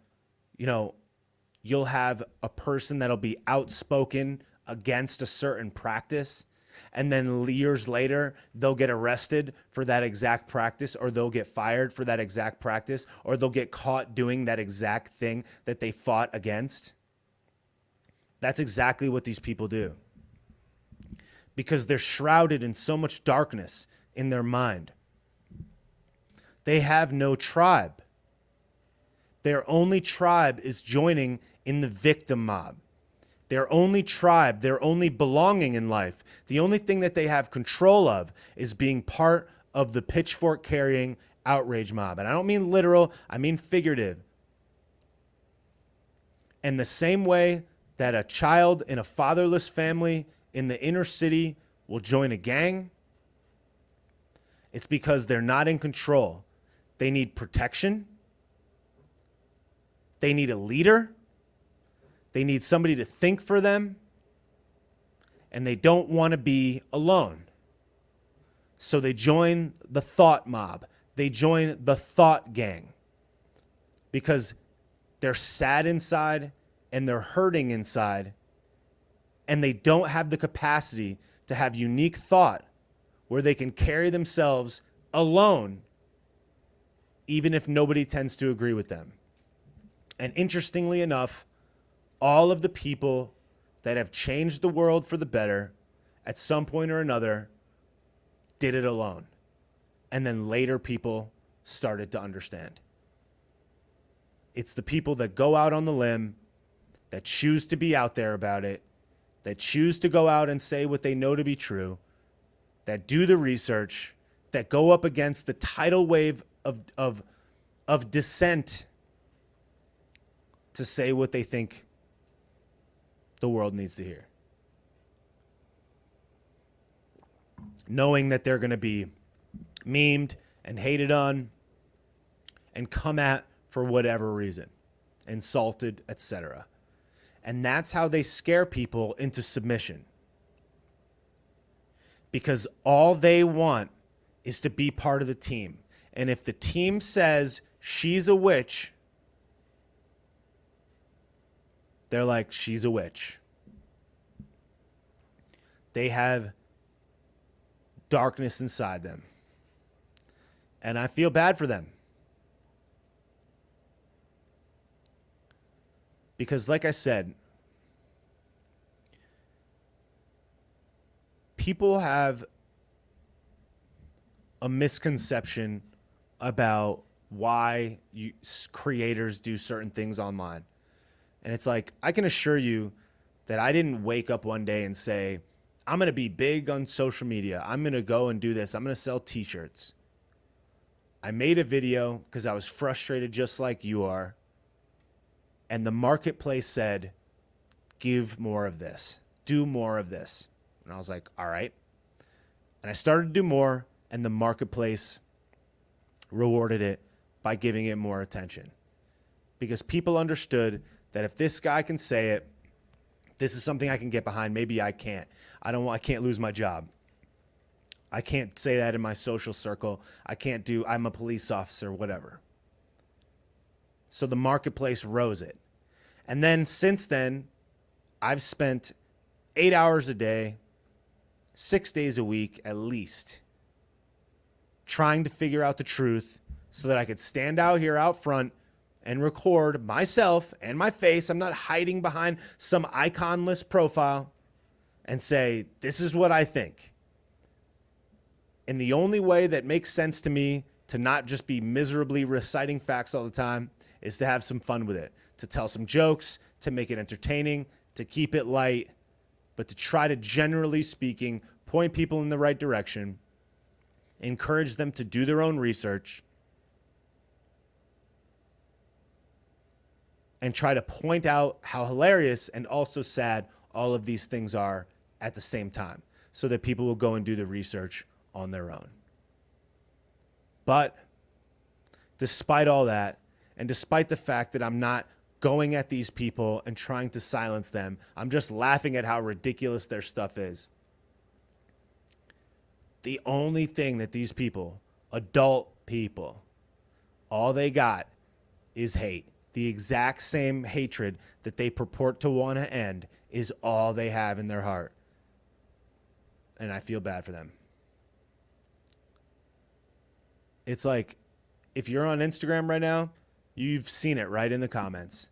you'll have a person that'll be outspoken against a certain practice, and then years later, they'll get arrested for that exact practice, or they'll get fired for that exact practice, or they'll get caught doing that exact thing that they fought against? That's exactly what these people do. Because they're shrouded in so much darkness in their mind. They have no tribe. Their only tribe is joining in the victim mob. Their only tribe, their only belonging in life, the only thing that they have control of is being part of the pitchfork carrying outrage mob. And I don't mean literal, I mean figurative. And the same way that a child in a fatherless family in the inner city will join a gang, it's because they're not in control. They need protection. They need a leader. They need somebody to think for them. And they don't want to be alone. So they join the thought mob. They join the thought gang. Because they're sad inside and they're hurting inside. And they don't have the capacity to have unique thought where they can carry themselves alone, even if nobody tends to agree with them. And interestingly enough, all of the people that have changed the world for the better at some point or another did it alone. And then later people started to understand. It's the people that go out on the limb, that choose to be out there about it, that choose to go out and say what they know to be true, that do the research, that go up against the tidal wave of dissent to say what they think the world needs to hear. Knowing that they're going to be memed and hated on and come at for whatever reason, insulted, etc. And that's how they scare people into submission. Because all they want is to be part of the team. And if the team says she's a witch, they're like, she's a witch. They have darkness inside them. And I feel bad for them. Because like I said, people have a misconception about why creators do certain things online. And it's like, I can assure you that I didn't wake up one day and say, I'm going to be big on social media. I'm going to go and do this. I'm going to sell t-shirts. I made a video because I was frustrated just like you are. And the marketplace said, give more of this. Do more of this. And I was like, all right. And I started to do more, and the marketplace rewarded it by giving it more attention. Because people understood that if this guy can say it, this is something I can get behind. Maybe I can't. I can't lose my job. I can't say that in my social circle. I'm a police officer, whatever. So the marketplace rose it. And then since then, I've spent 8 hours a day, 6 days a week at least, trying to figure out the truth so that I could stand out here out front and record myself and my face. I'm not hiding behind some iconless profile and say, this is what I think. And the only way that makes sense to me to not just be miserably reciting facts all the time is to have some fun with it, to tell some jokes, to make it entertaining, to keep it light, but to try to, generally speaking, point people in the right direction, encourage them to do their own research, and try to point out how hilarious and also sad all of these things are at the same time, so that people will go and do the research on their own. But despite all that, and despite the fact that I'm not going at these people and trying to silence them, I'm just laughing at how ridiculous their stuff is. The only thing that these people, adult people, all they got is hate. The exact same hatred that they purport to want to end is all they have in their heart. And I feel bad for them. It's like, if you're on Instagram right now, you've seen it right in the comments.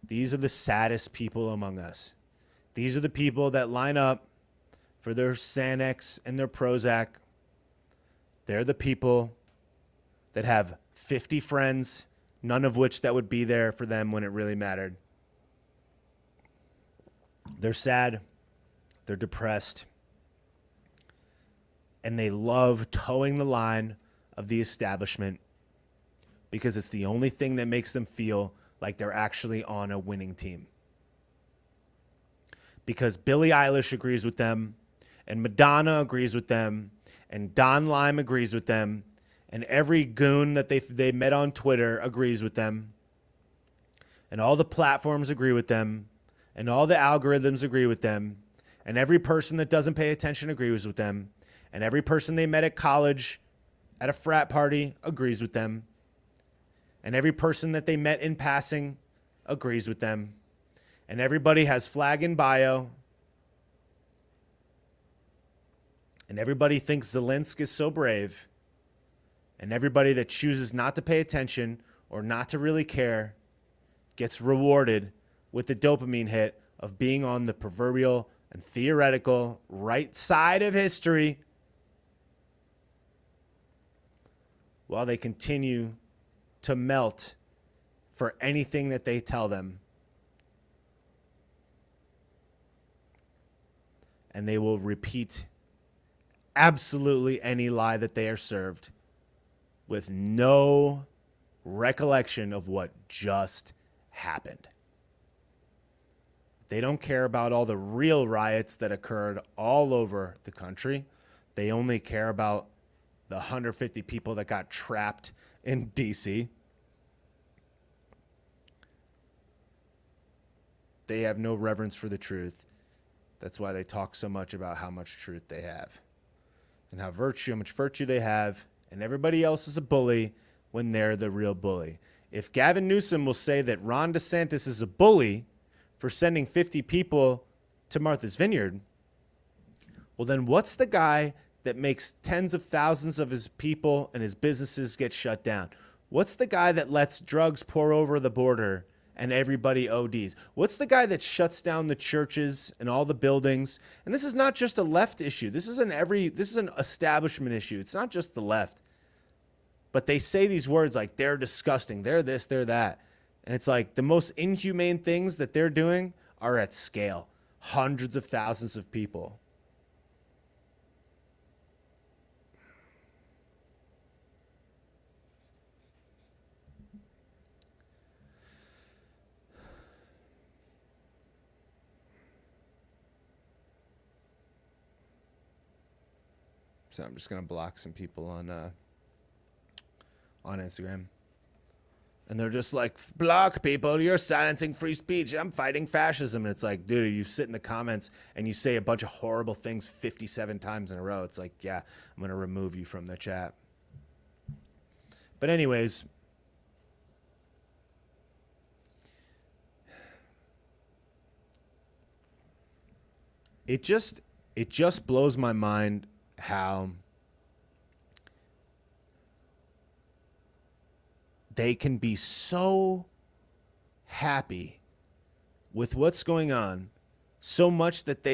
These are the saddest people among us. These are the people that line up for their Xanax and their Prozac. They're the people that have 50 friends, none of which that would be there for them when it really mattered. They're sad. They're depressed. And they love towing the line of the establishment because it's the only thing that makes them feel like they're actually on a winning team. Because Billie Eilish agrees with them, and Madonna agrees with them, and Don Lime agrees with them, and every goon that they met on Twitter agrees with them, and all the platforms agree with them, and all the algorithms agree with them, and every person that doesn't pay attention agrees with them, and every person they met at college at a frat party agrees with them, and every person that they met in passing agrees with them, and everybody has flag in bio, and everybody thinks Zelensky is so brave, and everybody that chooses not to pay attention or not to really care gets rewarded with the dopamine hit of being on the proverbial and theoretical right side of history while they continue to melt for anything that they tell them. And they will repeat absolutely any lie that they are served with no recollection of what just happened. They don't care about all the real riots that occurred all over the country. They only care about the 150 people that got trapped in D.C. They have no reverence for the truth. That's why they talk so much about how much truth they have and how much virtue they have, and everybody else is a bully when they're the real bully. If Gavin Newsom will say that Ron DeSantis is a bully for sending 50 people to Martha's Vineyard, well, then what's the guy that makes tens of thousands of his people and his businesses get shut down? What's the guy that lets drugs pour over the border and everybody ODs? What's the guy that shuts down the churches and all the buildings? And this is not just a left issue. This is an establishment issue. It's not just the left. But they say these words like they're disgusting, they're this, they're that. And it's like the most inhumane things that they're doing are at scale. Hundreds of thousands of people. So I'm just going to block some people on Instagram. And they're just like, block people, you're silencing free speech. I'm fighting fascism. And it's like, dude, you sit in the comments and you say a bunch of horrible things 57 times in a row. It's like, yeah, I'm going to remove you from the chat. But anyways, it just blows my mind how they can be so happy with what's going on, so much that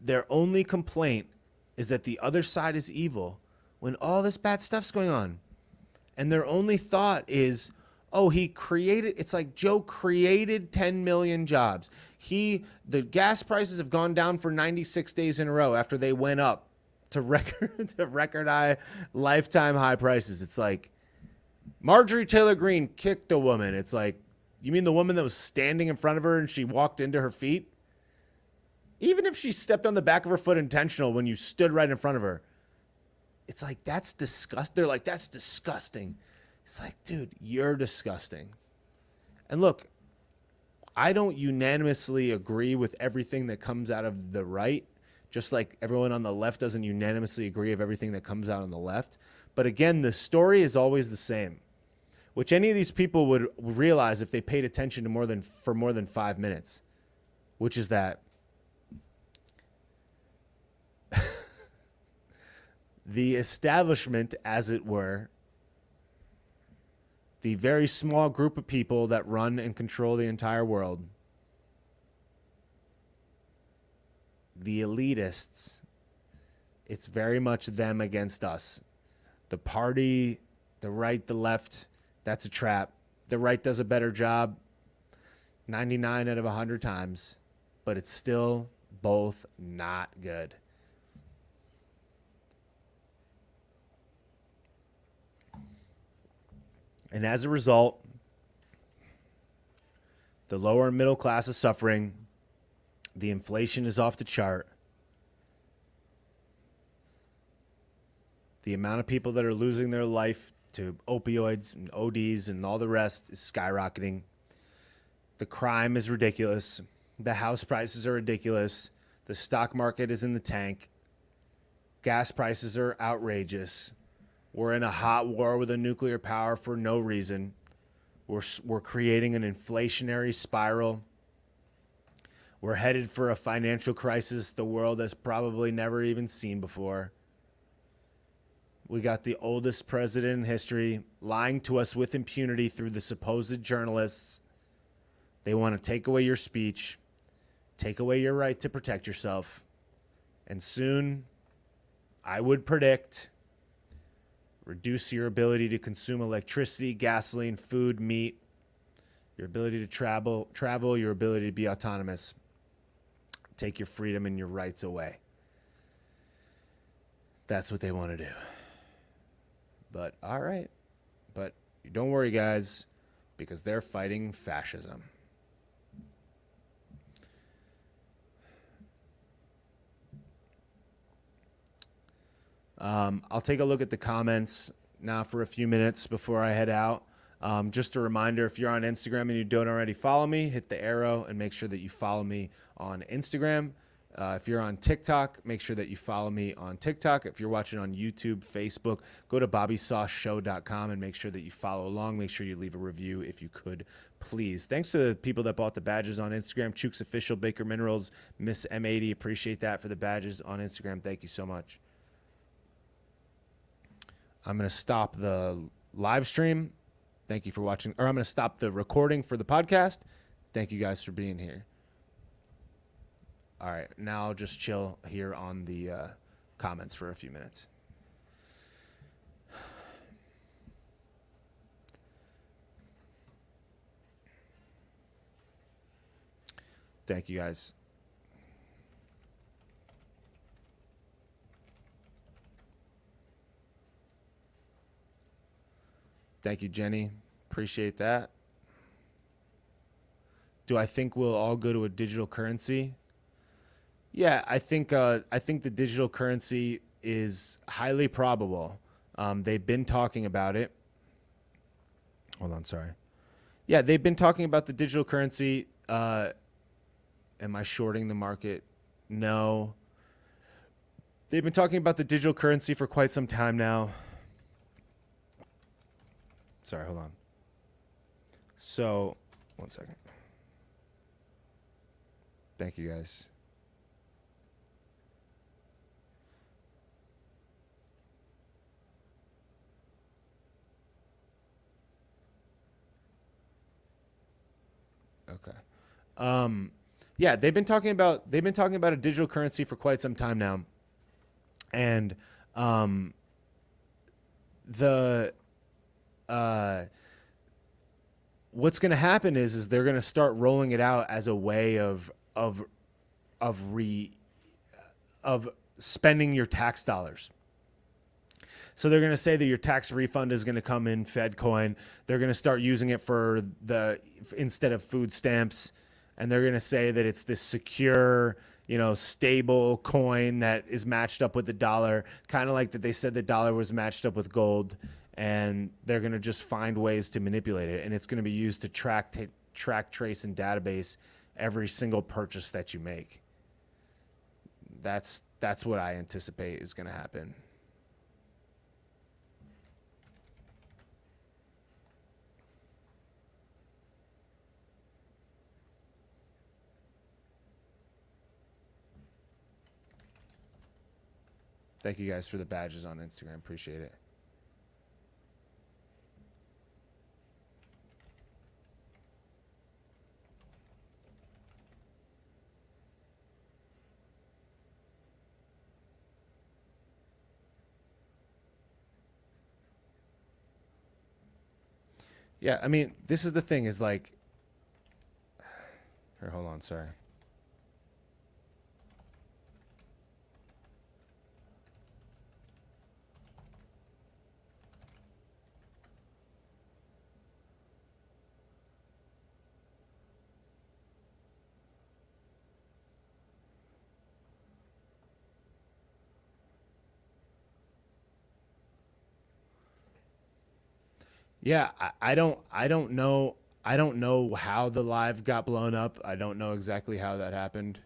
their only complaint is that the other side is evil when all this bad stuff's going on. And their only thought is, oh, it's like Joe created 10 million jobs. The gas prices have gone down for 96 days in a row after they went up to record high, lifetime high prices. It's like Marjorie Taylor Greene kicked a woman. It's like, you mean the woman that was standing in front of her and she walked into her feet? Even if she stepped on the back of her foot intentional when you stood right in front of her, it's like, that's disgusting. They're like, that's disgusting. It's like, dude, you're disgusting. And look, I don't unanimously agree with everything that comes out of the right, just like everyone on the left doesn't unanimously agree with everything that comes out on the left. But again, the story is always the same. which any of these people would realize if they paid attention to more than 5 minutes, which is that the establishment, as it were, the very small group of people that run and control the entire world, the elitists, it's very much them against us. The party, the right, the left, that's a trap. The right does a better job 99 out of 100 times, but it's still both not good. And as a result, the lower and middle class is suffering. The inflation is off the chart. The amount of people that are losing their life to opioids and ODs and all the rest is skyrocketing. The crime is ridiculous. The house prices are ridiculous. The stock market is in the tank. Gas prices are outrageous. We're in a hot war with a nuclear power for no reason. We're creating an inflationary spiral. We're headed for a financial crisis the world has probably never even seen before. We got the oldest president in history lying to us with impunity through the supposed journalists. They want to take away your speech, take away your right to protect yourself. And soon, I would predict, reduce your ability to consume electricity, gasoline, food, meat, your ability to travel, your ability to be autonomous. Take your freedom and your rights away. That's what they want to do. But all right. But don't worry, guys, because they're fighting fascism. I'll take a look at the comments now for a few minutes before I head out. Just a reminder, if you're on Instagram and you don't already follow me, hit the arrow and make sure that you follow me on Instagram. If you're on TikTok, make sure that you follow me on TikTok. If you're watching on YouTube, Facebook, go to bobbysauceshow.com and make sure that you follow along. Make sure you leave a review if you could, please. Thanks to the people that bought the badges on Instagram. Chooks Official, Baker Minerals, Miss M80. Appreciate that for the badges on Instagram. Thank you so much. I'm going to stop the live stream. Thank you for watching. Or I'm going to stop the recording for the podcast. Thank you guys for being here. All right, now I'll just chill here on the comments for a few minutes. Thank you, guys. Thank you, Jenny. Appreciate that. Do I think we'll all go to a digital currency? Yeah, I think the digital currency is highly probable. They've been talking about it. Hold on, sorry. Yeah, they've been talking about the digital currency. Am I shorting the market? No. They've been talking about the digital currency for quite some time now. Sorry, hold on. So, one second. Thank you, guys. Okay. Yeah, they've been talking about a digital currency for quite some time now. And what's going to happen is they're going to start rolling it out as a way of spending your tax dollars. So they're going to say that your tax refund is going to come in FedCoin. They're going to start using it instead of food stamps, and they're going to say that it's this secure, stable coin that is matched up with the dollar, kind of like that they said the dollar was matched up with gold. And they're going to just find ways to manipulate it. And it's going to be used to track, trace, and database every single purchase that you make. That's what I anticipate is going to happen. Thank you guys for the badges on Instagram. Appreciate it. Yeah, I mean, this is the thing is like, here, hold on, sorry. Yeah, I don't know how the live got blown up. I don't know exactly how that happened,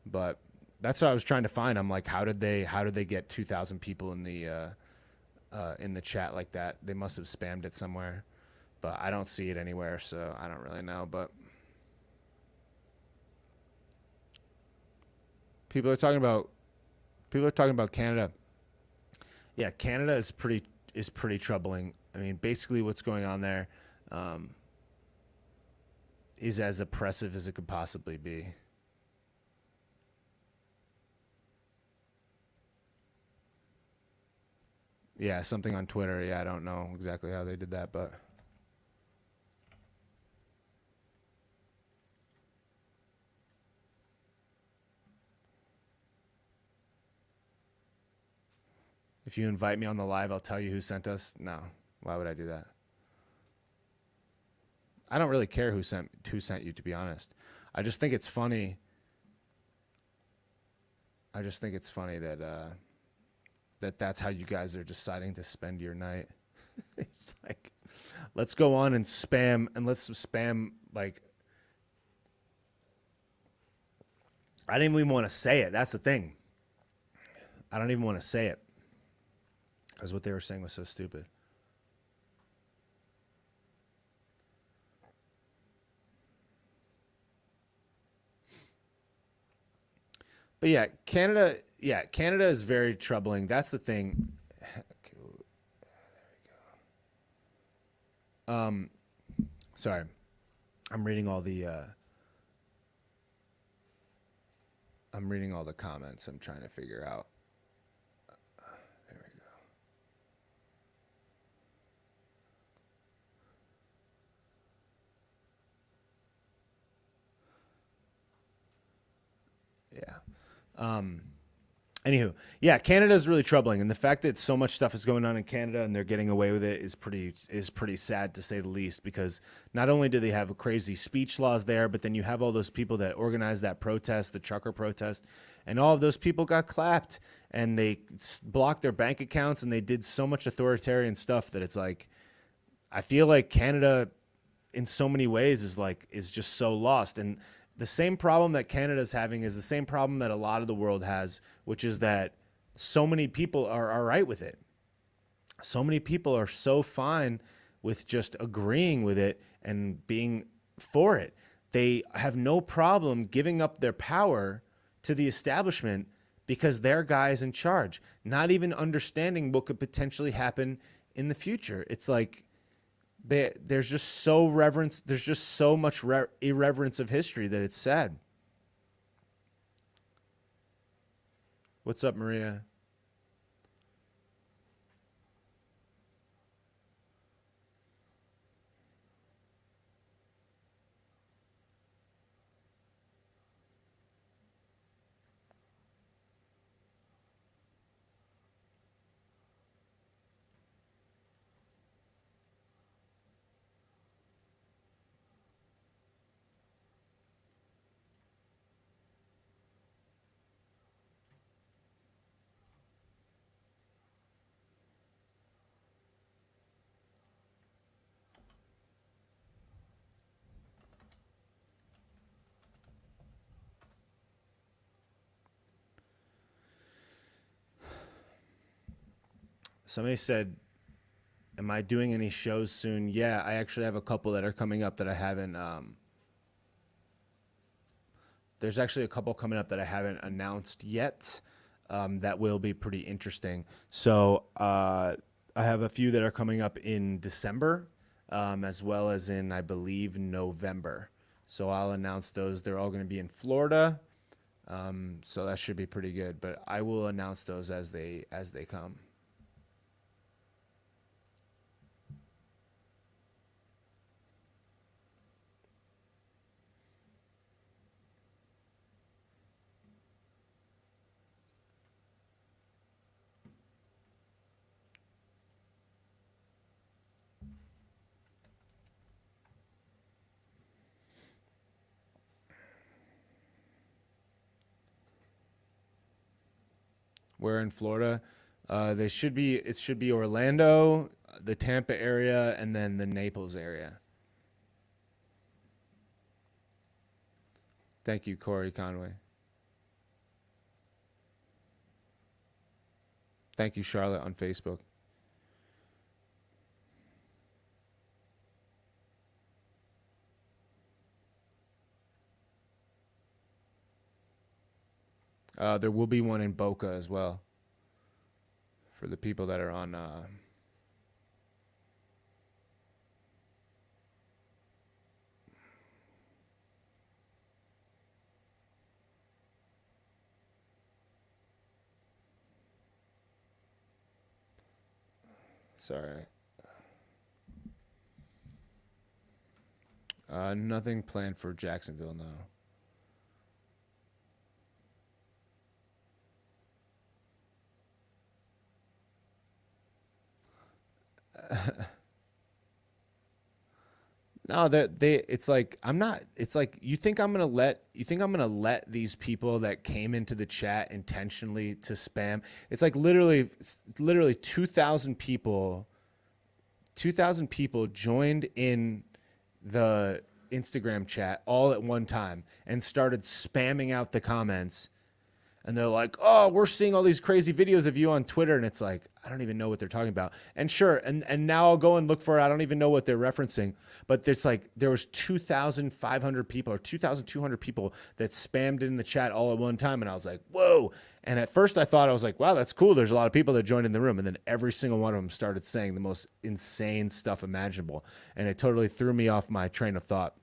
but that's what I was trying to find. I'm like, how did they get 2,000 people in the chat like that? They must have spammed it somewhere, but I don't see it anywhere, so I don't really know. But people are talking about Canada. Yeah, Canada is pretty troubling. I mean, basically what's going on there is as oppressive as it could possibly be. Yeah, something on Twitter. Yeah, I don't know exactly how they did that, but if you invite me on the live, I'll tell you who sent us. No, why would I do that? I don't really care who sent you, to be honest. I just think it's funny. I just think it's funny that that's how you guys are deciding to spend your night. It's like, let's go on and spam, and let's spam like. I didn't even want to say it. That's the thing. I don't even want to say it because what they were saying was so stupid. But yeah, Canada is very troubling. That's the thing. Sorry. I'm reading all the comments. I'm trying to figure out. There we go. Yeah. Anywho, yeah, Canada is really troubling, and the fact that so much stuff is going on in Canada and they're getting away with it is pretty sad, to say the least. Because not only do they have crazy speech laws there, but then you have all those people that organized that protest, the trucker protest, and all of those people got clapped, and they blocked their bank accounts, and they did so much authoritarian stuff that it's like, I feel like Canada, in so many ways, is just so lost. And the same problem that Canada's having is the same problem that a lot of the world has, which is that so many people are all right with it. So many people are so fine with just agreeing with it and being for it. They have no problem giving up their power to the establishment because their guy is in charge, not even understanding what could potentially happen in the future. It's like, there's just so much irreverence of history that it's sad. What's up, Maria? Somebody said, am I doing any shows soon? Yeah, I actually have a couple that are coming up that I haven't. There's actually a couple coming up that I haven't announced yet. that will be pretty interesting. So I have a few that are coming up in December, as well as in, I believe, November. So I'll announce those. They're all going to be in Florida. So that should be pretty good. But I will announce those as they come. Where in Florida? They should be. It should be Orlando, the Tampa area, and then the Naples area. Thank you, Corey Conway. Thank you, Charlotte, on Facebook. There will be one in Boca as well for the people that are on. Sorry. Nothing planned for Jacksonville now. No, it's like I'm not. It's like you think I'm gonna let these people that came into the chat intentionally to spam. It's like literally 2,000 people. 2,000 people joined in the Instagram chat all at one time and started spamming out the comments. And they're like, oh, we're seeing all these crazy videos of you on Twitter. And it's like, I don't even know what they're talking about. And sure, and now I'll go and look for it. I don't even know what they're referencing. But there's like, there was 2,500 people or 2,200 people that spammed in the chat all at one time. And I was like, whoa. And at first I thought, I was like, wow, that's cool. There's a lot of people that joined in the room. And then every single one of them started saying the most insane stuff imaginable. And it totally threw me off my train of thought.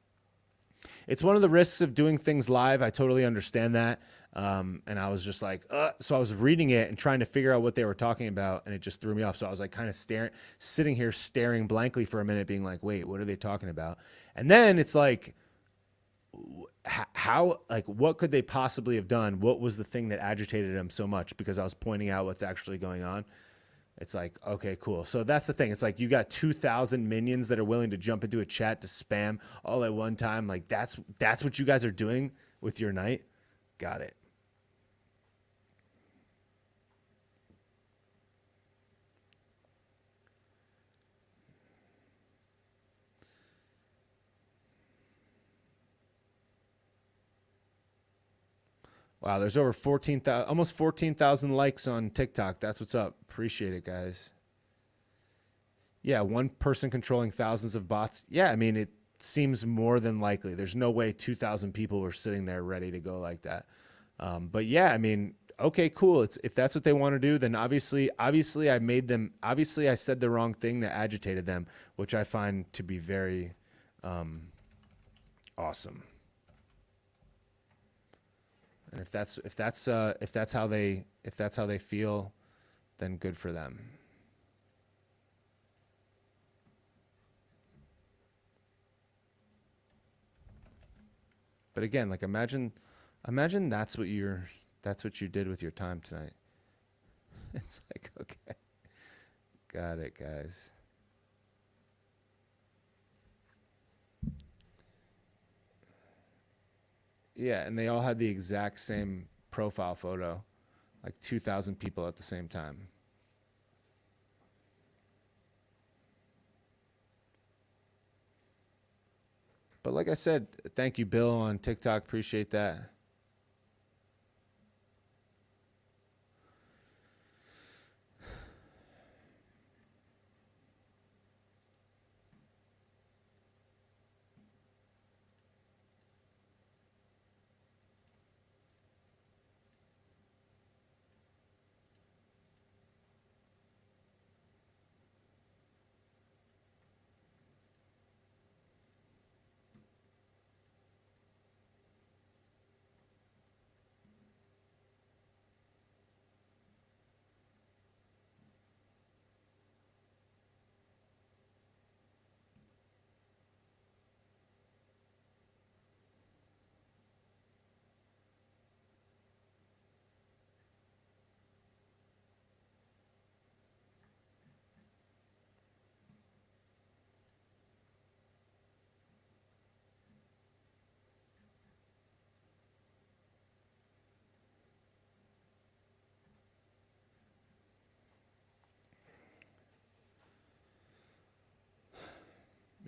It's one of the risks of doing things live. I totally understand that. And I was just like, so I was reading it and trying to figure out what they were talking about, and it just threw me off. So I was like kind of sitting here staring blankly for a minute, being like, wait, what are they talking about? And then it's like, how, like, what could they possibly have done? What was the thing that agitated them so much? Because I was pointing out what's actually going on. It's like, okay, cool. So that's the thing. It's like you got 2,000 minions that are willing to jump into a chat to spam all at one time. Like that's what you guys are doing with your night. Got it. Wow, there's over 14,000, almost 14,000 likes on TikTok. That's what's up. Appreciate it, guys. Yeah, one person controlling thousands of bots. Yeah, I mean, it seems more than likely. There's no way 2,000 people were sitting there ready to go like that. But yeah, I mean, okay, cool. If that's what they want to do, then obviously I made them. Obviously, I said the wrong thing that agitated them, which I find to be very awesome. And if that's how they feel, then good for them. But again, like imagine that's what you did with your time tonight. It's like, okay. Got it, guys. Yeah, and they all had the exact same profile photo, like 2,000 people at the same time. But like I said, thank you, Bill, on TikTok. Appreciate that.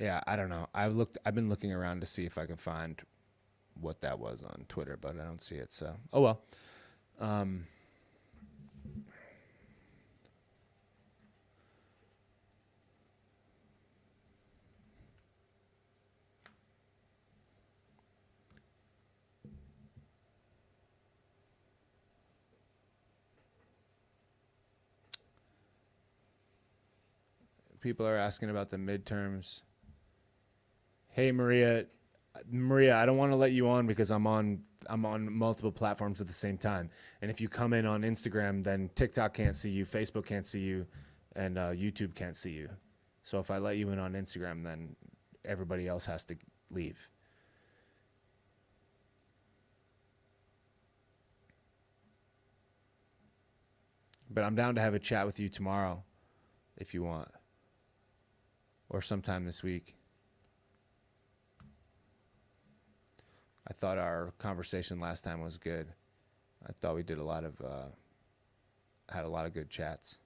Yeah, I don't know. I've been looking around to see if I can find what that was on Twitter, but I don't see it. So, oh well. Um, People are asking about the midterms. Hey, Maria. Maria, I don't want to let you on because I'm on multiple platforms at the same time. And if you come in on Instagram, then TikTok can't see you, Facebook can't see you, and YouTube can't see you. So if I let you in on Instagram, then everybody else has to leave. But I'm down to have a chat with you tomorrow if you want, or sometime this week. I thought our conversation last time was good. I thought we did had a lot of good chats.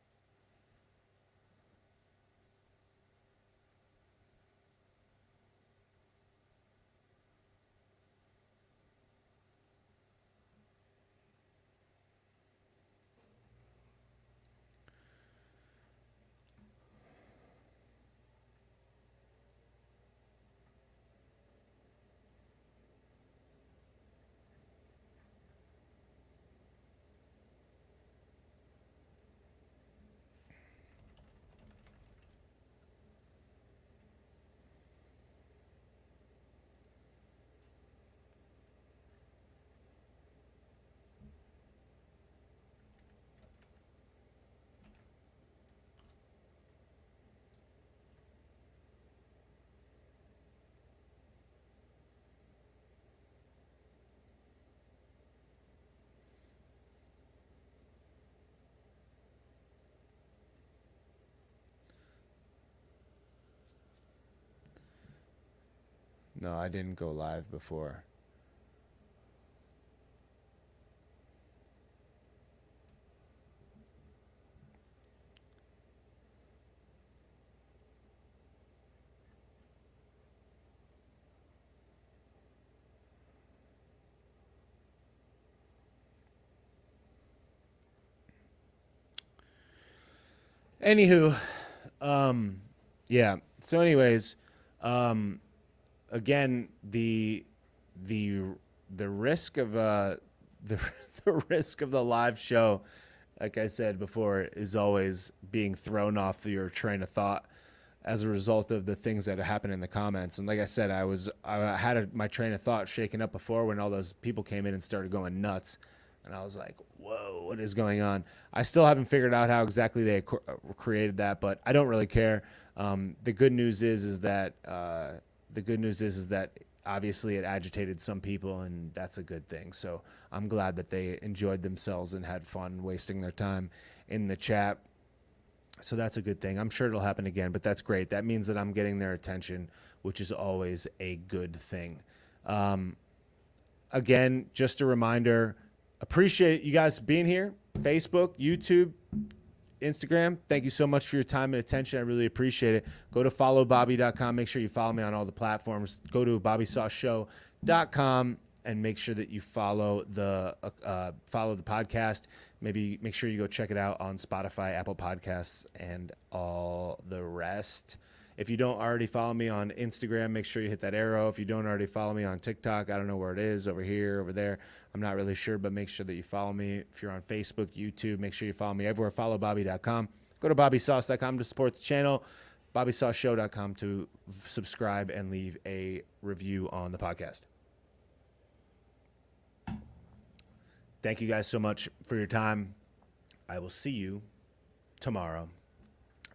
No, I didn't go live before. Anywho, yeah. So, anyways, again, the risk of the the risk of the live show, like I said before, is always being thrown off your train of thought as a result of the things that happen in the comments. And like I said, I had my train of thought shaken up before when all those people came in and started going nuts. And I was like, whoa, what is going on? I still haven't figured out how exactly they created that, but I don't really care. The good news is that obviously it agitated some people, and that's a good thing. So I'm glad that they enjoyed themselves and had fun wasting their time in the chat. So that's a good thing. I'm sure it'll happen again, but that's great. That means that I'm getting their attention, which is always a good thing. Again, just a reminder, appreciate you guys being here. Facebook, YouTube, Instagram. Thank you so much for your time and attention. I really appreciate it. Go to followbobby.com. Make sure you follow me on all the platforms. Go to bobbysawshow.com and make sure that you follow the podcast. Maybe make sure you go check it out on Spotify, Apple Podcasts, and all the rest. If you don't already follow me on Instagram, make sure you hit that arrow. If you don't already follow me on TikTok, I don't know where it is, over here, over there. I'm not really sure, but make sure that you follow me. If you're on Facebook, YouTube, make sure you follow me everywhere. Followbobby.com. Go to bobbysauce.com to support the channel, bobbysauceshow.com to subscribe and leave a review on the podcast. Thank you guys so much for your time. I will see you tomorrow.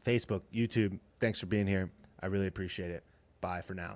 Facebook, YouTube, thanks for being here. I really appreciate it. Bye for now.